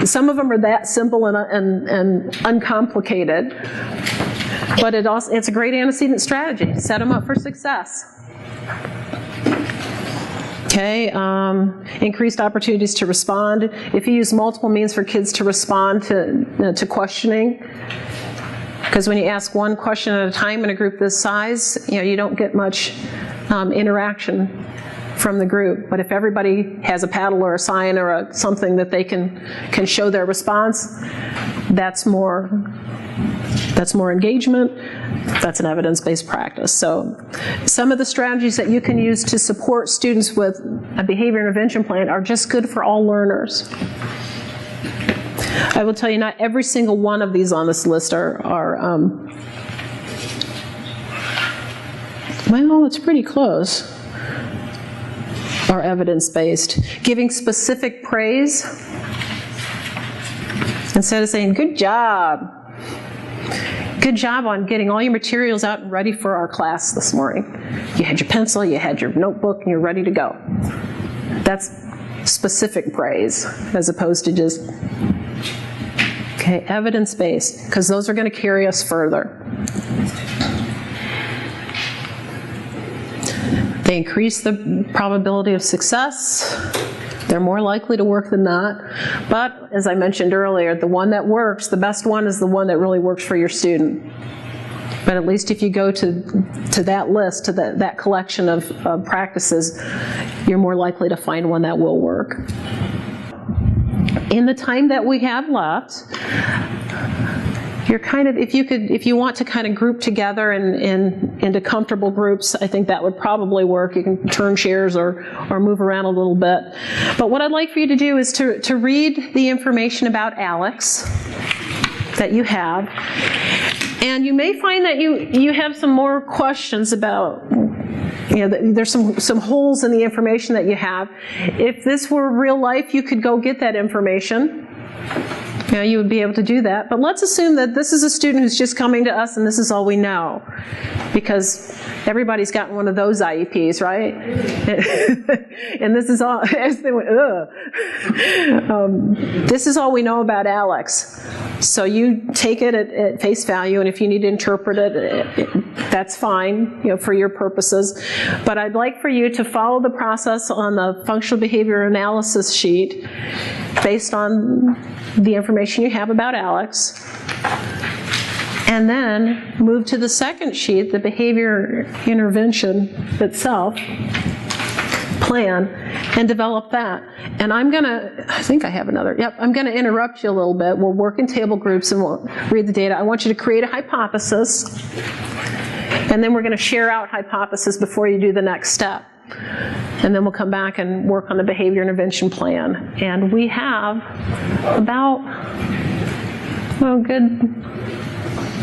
some of them are that simple and uncomplicated. But it's a great antecedent strategy. Set them up for success. Okay, increased opportunities to respond. If you use multiple means for kids to respond to questioning, because when you ask one question at a time in a group this size, you don't get much interaction from the group. But if everybody has a paddle or a sign or something that they can show their response, that's more engagement. That's an evidence-based practice. So some of the strategies that you can use to support students with a behavior intervention plan are just good for all learners. I will tell you, not every single one of these on this list well, it's pretty close, are evidence-based. Giving specific praise instead of saying, good job. Good job on getting all your materials out and ready for our class this morning. You had your pencil, you had your notebook, and you're ready to go. That's specific praise as opposed to just, okay, evidence-based, because those are going to carry us further. They increase the probability of success. They're more likely to work than not. But as I mentioned earlier, the one that works, the best one is the one that really works for your student. But at least if you go to that list, to that collection of practices, you're more likely to find one that will work. In the time that we have left, you're kind of, if you want to kind of group together into comfortable groups, I think that would probably work. You can turn chairs or move around a little bit. But what I'd like for you to do is to read the information about Alex that you have. And you may find that you have some more questions about, there's some holes in the information that you have. If this were real life, you could go get that information. You would be able to do that. But let's assume that this is a student who's just coming to us and this is all we know. Because everybody's gotten one of those IEPs, right? And this is all, this is all we know about Alex. So you take it at face value, and if you need to interpret it, that's fine, for your purposes. But I'd like for you to follow the process on the functional behavior analysis sheet based on the information you have about Alex. And then move to the second sheet, the behavior intervention itself, plan, and develop that. And I'm gonna interrupt you a little bit. We'll work in table groups and we'll read the data. I want you to create a hypothesis, and then we're gonna share out hypothesis before you do the next step. And then we'll come back and work on the behavior intervention plan. And we have about, good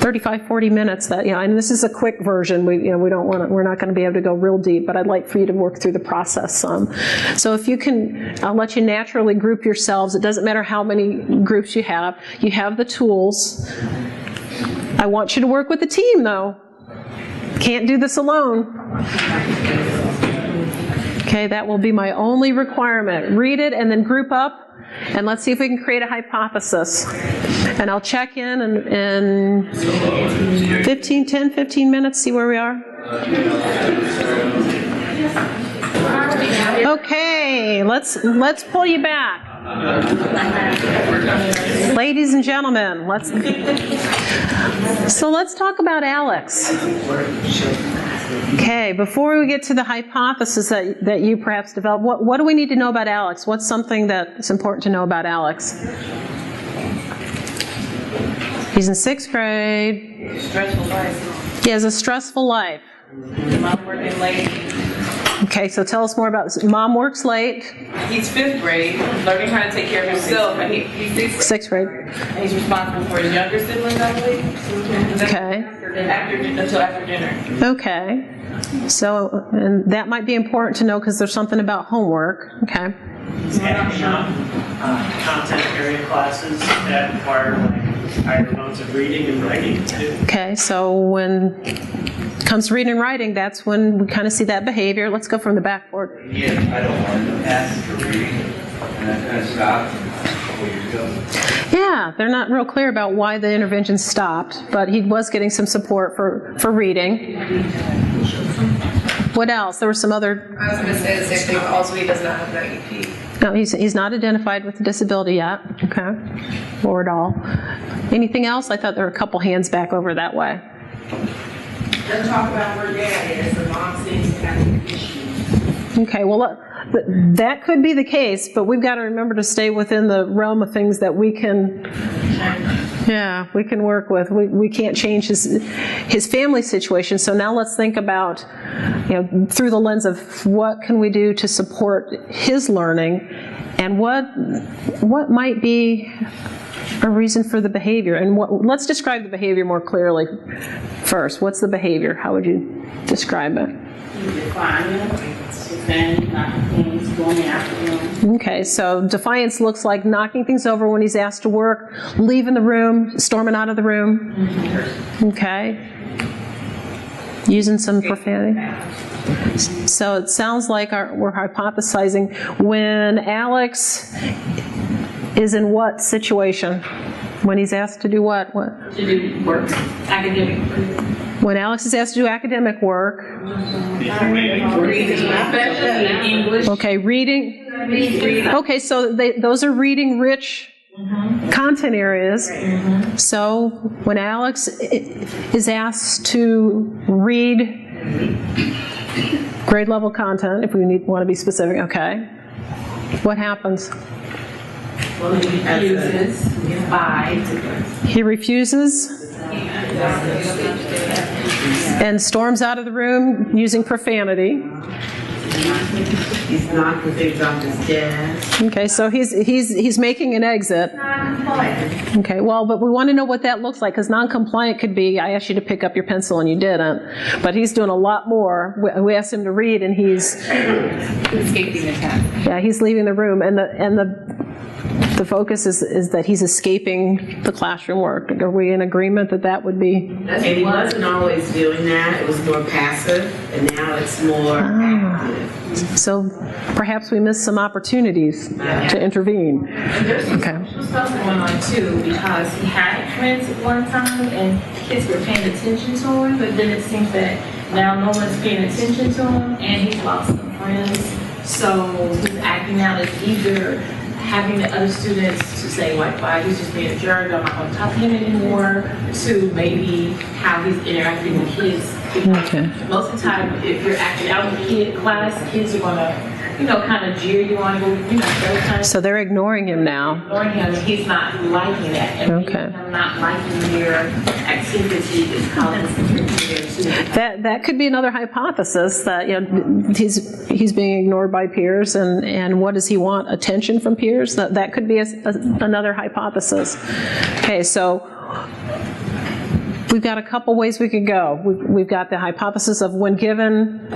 35, 40 minutes that, and this is a quick version. We're not going to be able to go real deep, but I'd like for you to work through the process some. So if you can, I'll let you naturally group yourselves. It doesn't matter how many groups you have. You have the tools. I want you to work with the team, though. Can't do this alone. Okay, that will be my only requirement. Read it and then group up. And let's see if we can create a hypothesis. And I'll check in 15 minutes, see where we are. Okay, let's pull you back. Ladies and gentlemen, let's talk about Alex. Okay, before we get to the hypothesis that you perhaps developed, what do we need to know about Alex? What's something that's important to know about Alex? He's in 6th grade. Stressful life. He has a stressful life. Mom working late. Okay, so tell us more about this. Mom works late. He's 5th grade, learning how to take care of himself, and he's 6th grade. And he's responsible for his younger siblings, I believe. Okay. Until after dinner. Okay. So, and that might be important to know because there's something about homework. Okay. He's adding content area classes that require higher amounts of reading and writing too. Okay, so when it comes to reading and writing, that's when we kind of see that behavior. Let's go from the backboard. Yeah, I don't want to pass to read, and I kind of stopped a couple years ago. Yeah, they're not real clear about why the intervention stopped, but he was getting some support for reading. What else? There were some other... I was going to say the same thing. Also, he does not have an IEP. No, he's not identified with a disability yet. Okay. Or at all. Anything else? I thought there were a couple hands back over that way. Let's talk about where Dad is. The mom seems to have issues. Okay, well, that could be the case, but we've got to remember to stay within the realm of things that we can work with. We can't change his family situation. So now let's think about, through the lens of what can we do to support his learning, and what might be a reason for the behavior. And let's describe the behavior more clearly first. What's the behavior? How would you describe it? Okay, so defiance looks like knocking things over when he's asked to work, leaving the room, storming out of the room. Okay. Using some profanity. So it sounds like we're hypothesizing when Alex is in what situation? When he's asked to do what? To do work, academic work. When Alex is asked to do academic work. English. Okay, reading. Okay, so those are reading-rich content areas. So when Alex is asked to read grade level content, if we want to be specific, okay, what happens? Well, he refuses. He refuses and storms out of the room using profanity. He's knocking things off his desk. Okay, so he's making an exit. Okay, well, but we want to know what that looks like, because non-compliant could be, I asked you to pick up your pencil and you didn't. But he's doing a lot more. We asked him to read and he's escaping the task. Yeah, he's leaving the room, and the focus is that he's escaping the classroom work. Are we in agreement that would be? And he wasn't always doing that. It was more passive, and now it's more active. So perhaps we missed some opportunities to intervene. And there's some social stuff going on too, because he had friends at one time and kids were paying attention to him, but then it seems that now no one's paying attention to him and he's lost some friends. So he's acting out as either having the other students to say, like, why he's just being a jerk, I'm not going to talk to him anymore, to maybe how he's interacting with kids. Okay. Most of the time, if you're acting out in kid class, kids are going to, kind of jeer you on, those kind of. So they're ignoring him now. Ignoring him, he's not liking that. And okay. I'm not liking your activity is causing That could be another hypothesis that he's being ignored by peers, and what does he want? Attention from peers? That could be another hypothesis. Okay, so we've got a couple ways we could go. We've got the hypothesis of when given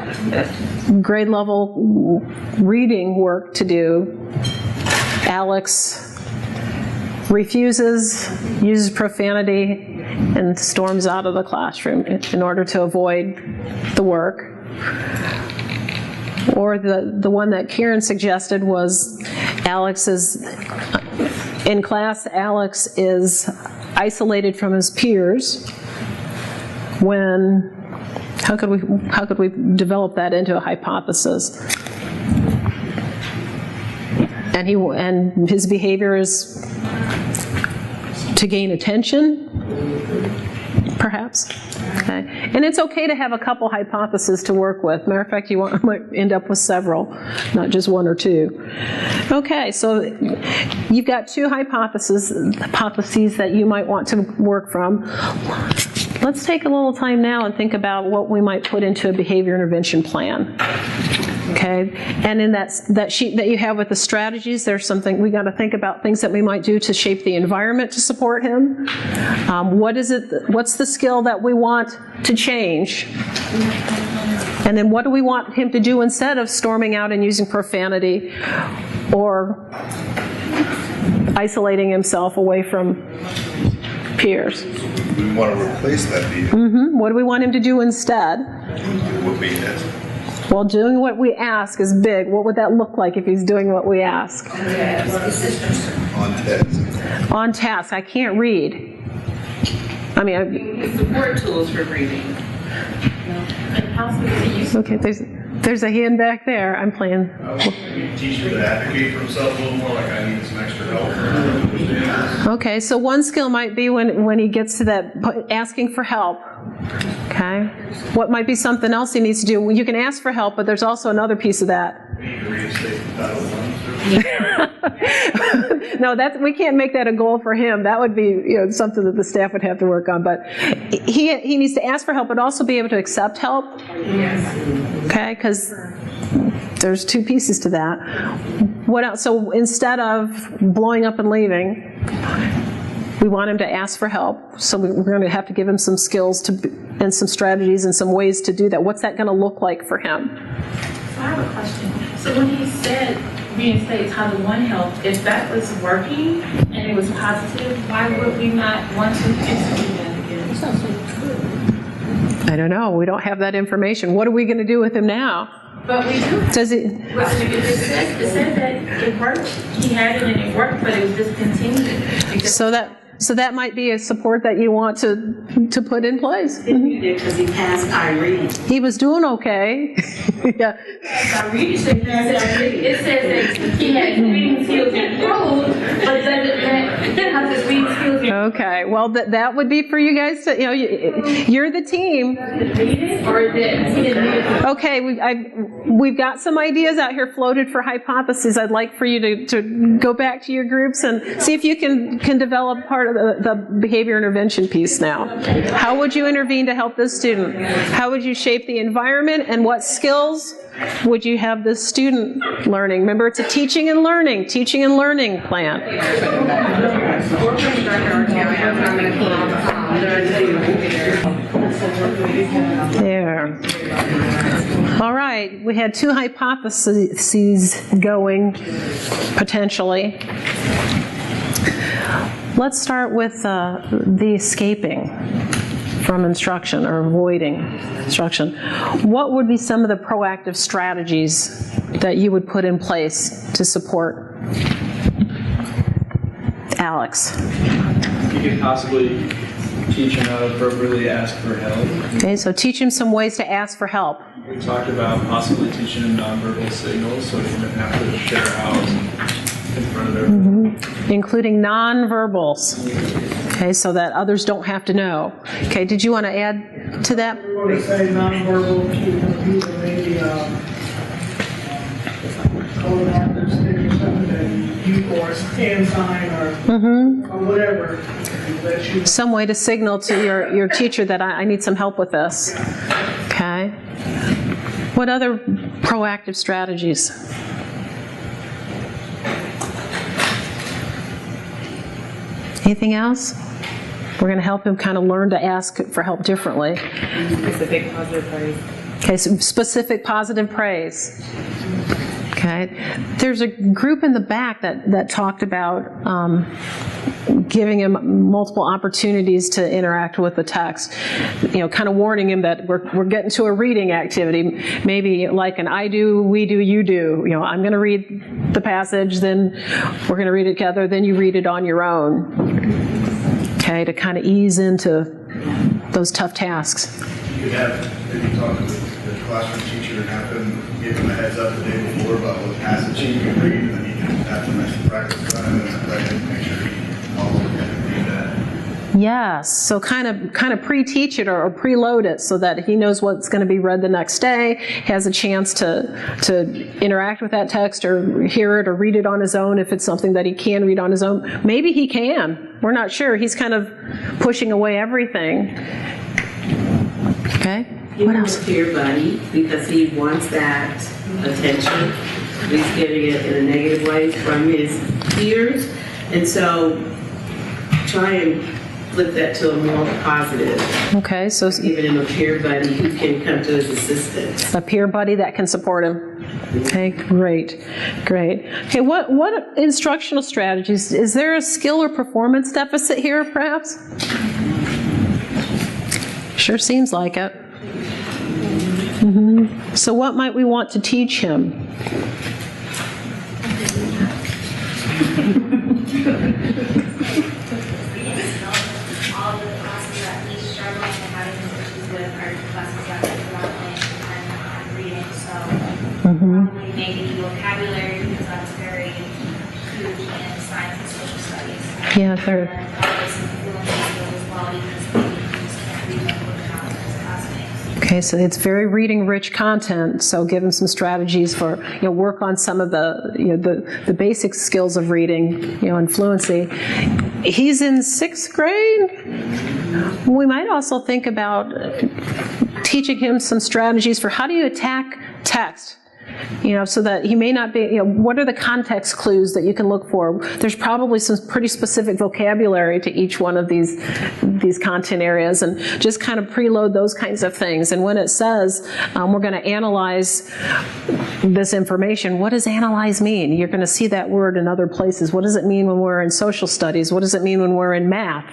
grade level reading work to do, Alex refuses, uses profanity, and storms out of the classroom in order to avoid the work. Or the one that Karen suggested was in class, Alex is isolated from his peers. How could we develop that into a hypothesis? And his behavior is to gain attention, perhaps. Okay. And it's okay to have a couple hypotheses to work with. Matter of fact, you might end up with several, not just one or two. Okay, so you've got two hypotheses that you might want to work from. Let's take a little time now and think about what we might put into a behavior intervention plan. Okay, and in that sheet that you have with the strategies, there's something we got to think about, things that we might do to shape the environment to support him. What's the skill that we want to change? And then what do we want him to do instead of storming out and using profanity or isolating himself away from peers? We want to replace that behavior. What do we want him to do instead? What we ask. Well, doing what we ask is big. What would that look like if he's doing what we ask? On task. On task. I can't read. I mean, support tools for reading. Okay, there's a hand back there. I'm playing. Teach him to advocate for himself a little more, like I need some extra help. Okay, so one skill might be when he gets to that asking for help. Okay, what might be something else he needs to do? You can ask for help, but there's also another piece of that. No, we can't make that a goal for him. That would be something that the staff would have to work on. But he needs to ask for help, but also be able to accept help. Yes. Okay, because there's two pieces to that. What else? So instead of blowing up and leaving, we want him to ask for help. So we're going to have to give him some skills and some strategies and some ways to do that. What's that going to look like for him? So I have a question. So when he said reinstate Title I help, if that was working and it was positive, why would we not want to institute that again? It's not so true. I don't know. We don't have that information. What are we going to do with him now? But we do. Does it? It said that it worked. He had it and it worked, but it was discontinued. So that might be a support that you want to put in place. Because he passed Irene. He was doing okay. Yeah. Irene said it says that he had reading skills improved, but doesn't have his reading skills improved. Okay. Well, that would be for you guys to you're the team. Okay. We've got some ideas out here floated for hypotheses. I'd like for you to go back to your groups and see if you can develop part of the behavior intervention piece now. How would you intervene to help this student? How would you shape the environment, and what skills would you have this student learning? Remember, it's a teaching and learning plan. There. All right, we had two hypotheses going, potentially. Let's start with the escaping from instruction or avoiding instruction. What would be some of the proactive strategies that you would put in place to support Alex? You could possibly teach him how to appropriately ask for help. Okay, so teach him some ways to ask for help. We talked about possibly teaching him nonverbal signals so he doesn't have to share out in front of everyone. Including nonverbals. Okay, so that others don't have to know. Okay, did you want to add to that? We want to say nonverbal, maybe code markers, or something that you, or hand sign, or whatever. Some way to signal to your teacher that I need some help with this. Okay. What other proactive strategies? Anything else? We're going to help him kind of learn to ask for help differently. Specific positive praise. Okay, so specific positive praise. Okay, there's a group in the back that talked about giving him multiple opportunities to interact with the text. You know, kind of warning him that we're getting to a reading activity, maybe like an I do, we do, you do. You know, I'm going to read the passage, then we're going to read it together, then you read it on your own. Okay, to kind of ease into those tough tasks. You could have, maybe talk to the classroom teacher and have them give them a heads up the day before about what passage he can read, and then he can have some extra practice time and make sure he follows it and read that. Yes, so kind of pre-teach it or preload it so that he knows what's going to be read the next day, has a chance to interact with that text or hear it or read it on his own if it's something that he can read on his own. Maybe he can. We're not sure. He's kind of pushing away everything. Okay? What else? A peer buddy, because he wants that attention. He's getting it in a negative way from his peers. And so try and flip that to a more positive. Okay, so giving him a peer buddy who can come to his assistance. A peer buddy that can support him. Okay, great. Okay, what instructional strategies? Is there a skill or performance deficit here, perhaps? Sure seems like it. So what might we want to teach him? All the classes that he's struggling and having issues with are classes that are not and reading. So probably maybe vocabulary, because that's very huge in science and social studies. Yeah, third. And probably some fluency skills as well, because maybe he just can't read what we're not his classmates. Okay, so it's very reading-rich content. So give him some strategies for work on some of the basic skills of reading, and fluency. He's in 6th grade. We might also think about teaching him some strategies for how do you attack text. So that he may not be, what are the context clues that you can look for? There's probably some pretty specific vocabulary to each one of these content areas, and just kind of preload those kinds of things. And when it says we're going to analyze this information, what does analyze mean? You're going to see that word in other places. What does it mean when we're in social studies? What does it mean when we're in math?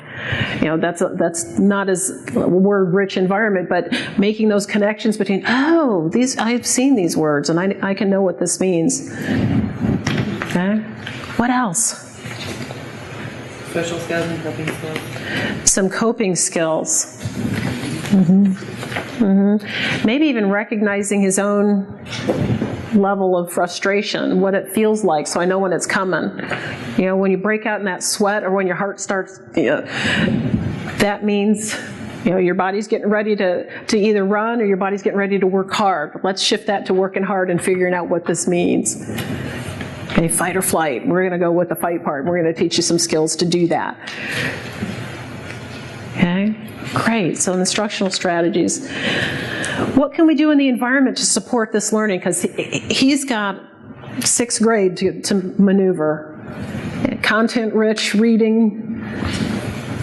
That's not as word-rich environment, but making those connections between, I've seen these words, and I can know what this means. Okay? What else? Social skills and coping skills. Some coping skills. Maybe even recognizing his own level of frustration, what it feels like, so I know when it's coming. When you break out in that sweat or when your heart starts, that means your body's getting ready to either run or your body's getting ready to work hard. Let's shift that to working hard and figuring out what this means. Okay, fight or flight. We're going to go with the fight part. We're going to teach you some skills to do that. Okay, great. So instructional strategies. What can we do in the environment to support this learning? Because he's got 6th grade to maneuver. Content-rich reading.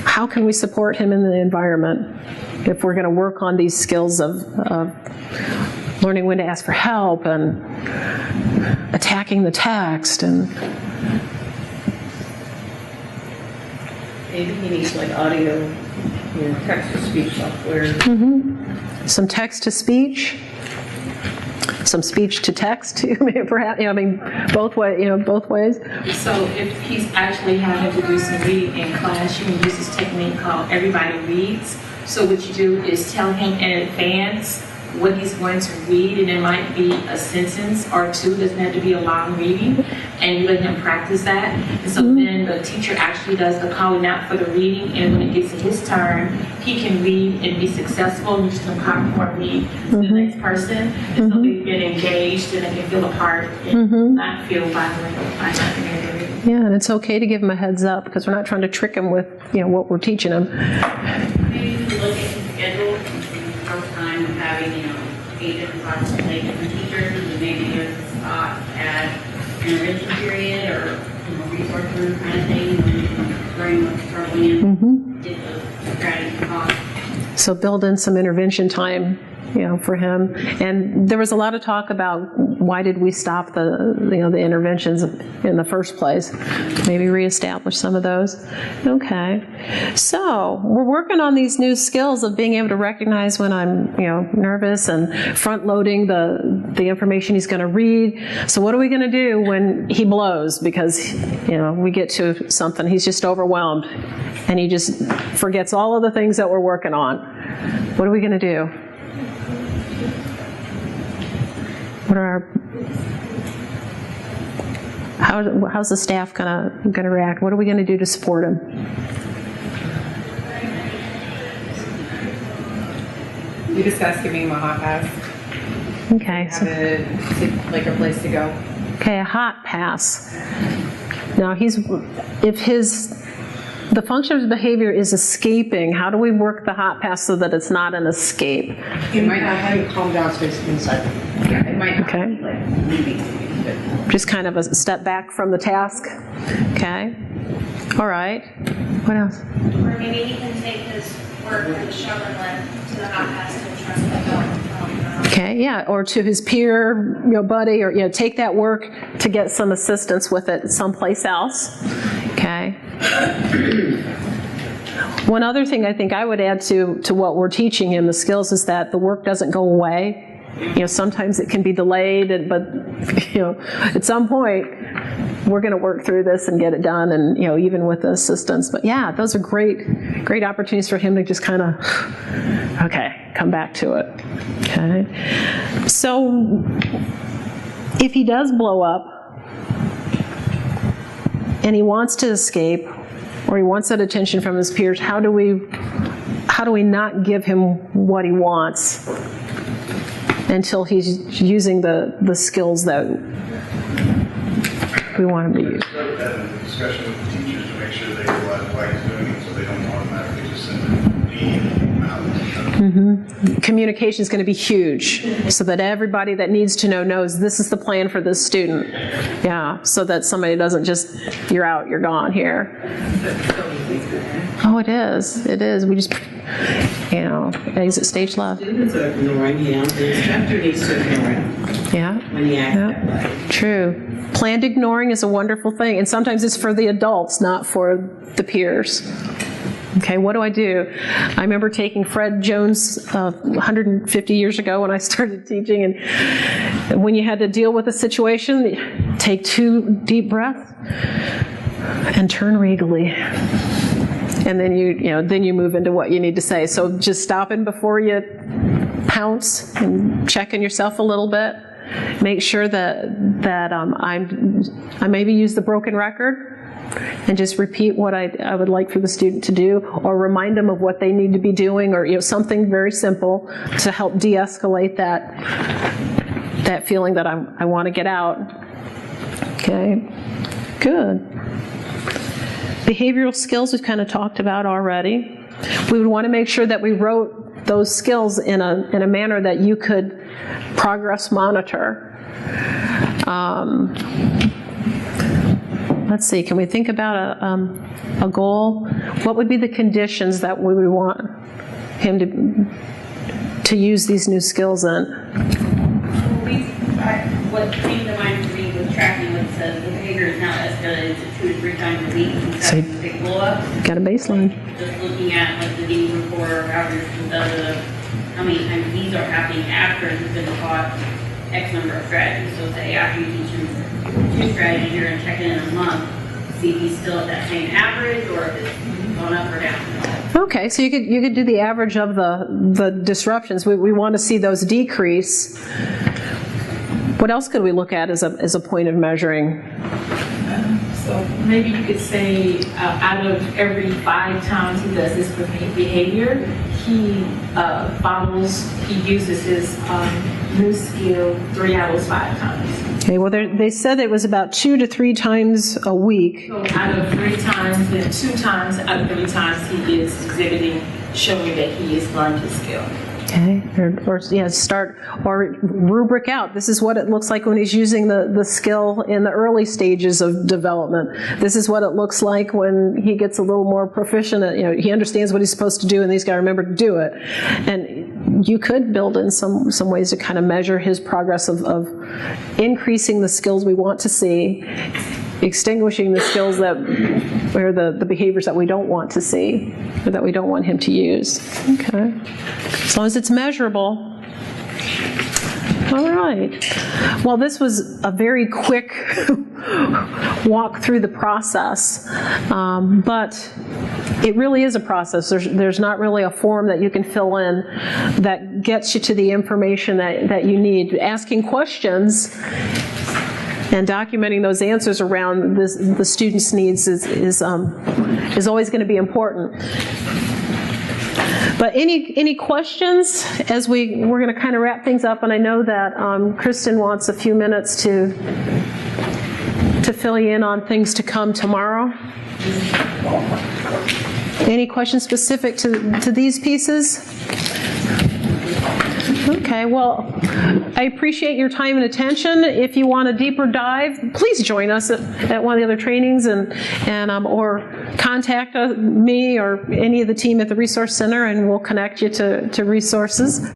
How can we support him in the environment if we're going to work on these skills of learning when to ask for help and attacking the text? And maybe he needs like audio, text-to-speech software. Some text-to-speech. Some speech-to-text too, perhaps. Both ways. So if he's actually having to do some reading in class, you can use this technique called Everybody Reads. So what you do is tell him in advance what he's going to read, and it might be a sentence or two. It doesn't have to be a long reading, and you let him practice that. And so then the teacher actually does the calling out for the reading, and when it gets to his turn, he can read and be successful, and just popcorn read to the next person. And so they've been engaged, and they can feel a part and not feel violent by not being able to read. Yeah, and it's okay to give him a heads up, because we're not trying to trick him with what we're teaching him. Maybe you look at his schedule, first time of having 8 different classes with 8 different teachers, and maybe there's a spot at an enrichment period or resource room kind of thing, when during what's struggling in, get those So build in some intervention time, for him. And there was a lot of talk about why did we stop the interventions in the first place. Maybe reestablish some of those. Okay. So we're working on these new skills of being able to recognize when I'm, nervous and front loading the information he's going to read. So what are we going to do when he blows because, we get to something, he's just overwhelmed and he just forgets all of the things that we're working on. What are we going to do? How's the staff gonna react? What are we gonna do to support him? We discussed giving him a hot pass. Okay. Have a place to go. Okay, a hot pass. Now the function of his behavior is escaping. How do we work the hot pass so that it's not an escape? You might not have to calm down space inside. Yeah, it might not Okay. be like leaving. Just kind of a step back from the task. Okay. All right. What else? Or maybe he can take his work from the shovel and let to the hot pass to trust the help. Okay, yeah, or to his peer, buddy, or take that work to get some assistance with it someplace else. Okay. One other thing I think I would add to what we're teaching him, the skills, is that the work doesn't go away. Sometimes it can be delayed, but at some point we're going to work through this and get it done, and even with the assistance. But yeah, those are great opportunities for him to just kind of come back to it. Okay. So if he does blow up and he wants to escape, or he wants that attention from his peers, how do we not give him what he wants until he's using the skills that we want him to use? Having a discussion with the teachers to make sure they realize why he's doing it, so they don't automatically just send them out. Mm-hmm. Communication is going to be huge, so that everybody that needs to know knows this is the plan for this student. Yeah, so that somebody doesn't just, you're out, you're gone here. Oh, it is. It is. We just, exit stage left. Students are ignoring him. The instructor needs to ignore him. Yeah. When he acts that way. True. Planned ignoring is a wonderful thing, and sometimes it's for the adults, not for the peers. Okay, what do? I remember taking Fred Jones 150 years ago when I started teaching, and when you had to deal with a situation, take 2 deep breaths and turn regally. And then you move into what you need to say. So just stopping before you pounce and checking yourself a little bit. Make sure that I maybe use the broken record and just repeat what I would like for the student to do, or remind them of what they need to be doing, or something very simple to help de-escalate that feeling that I want to get out. Okay, good. Behavioral skills we've kind of talked about already. We would want to make sure that we wrote those skills in a manner that you could progress monitor. Let's see, can we think about a goal? What would be the conditions that we would want him to use these new skills in? What came to mind for me was tracking what says the behavior is now escalated to 2 to 3 times a week. So That's a big blow up. Got a baseline. Just looking at like the daily report or average, how many times these are happening after he's been taught X number of strategies. So say after you teach him 2 strategies, you're going to check in a month, see if he's still at that same average or if it's gone up or down. Okay, so you could do the average of the disruptions. We want to see those decrease. What else could we look at as a point of measuring? So maybe you could say out of every 5 times he does this behavior, he uses his new skill 3 out of those 5 times. Okay, well they said it was about 2 to 3 times a week. So out of 3 times, then 2 times out of 3 times he is exhibiting, showing that he has learned his skill. Okay, or yeah, start, or rubric out. This is what it looks like when he's using the skill in the early stages of development. This is what it looks like when he gets a little more proficient at, he understands what he's supposed to do and he's got to remember to do it. And you could build in some ways to kind of measure his progress of increasing the skills we want to see, extinguishing the skills that, or the behaviors that we don't want to see, or that we don't want him to use. Okay. As long as it's measurable. All right. Well, this was a very quick walk through the process, but it really is a process. There's not really a form that you can fill in that gets you to the information that you need. Asking questions and documenting those answers around the student's needs is always going to be important. But any questions as we're going to kind of wrap things up, and I know that Kristen wants a few minutes to fill you in on things to come tomorrow. Any questions specific to these pieces? Okay, well, I appreciate your time and attention. If you want a deeper dive, please join us at one of the other trainings and or contact me or any of the team at the Resource Center, and we'll connect you to resources.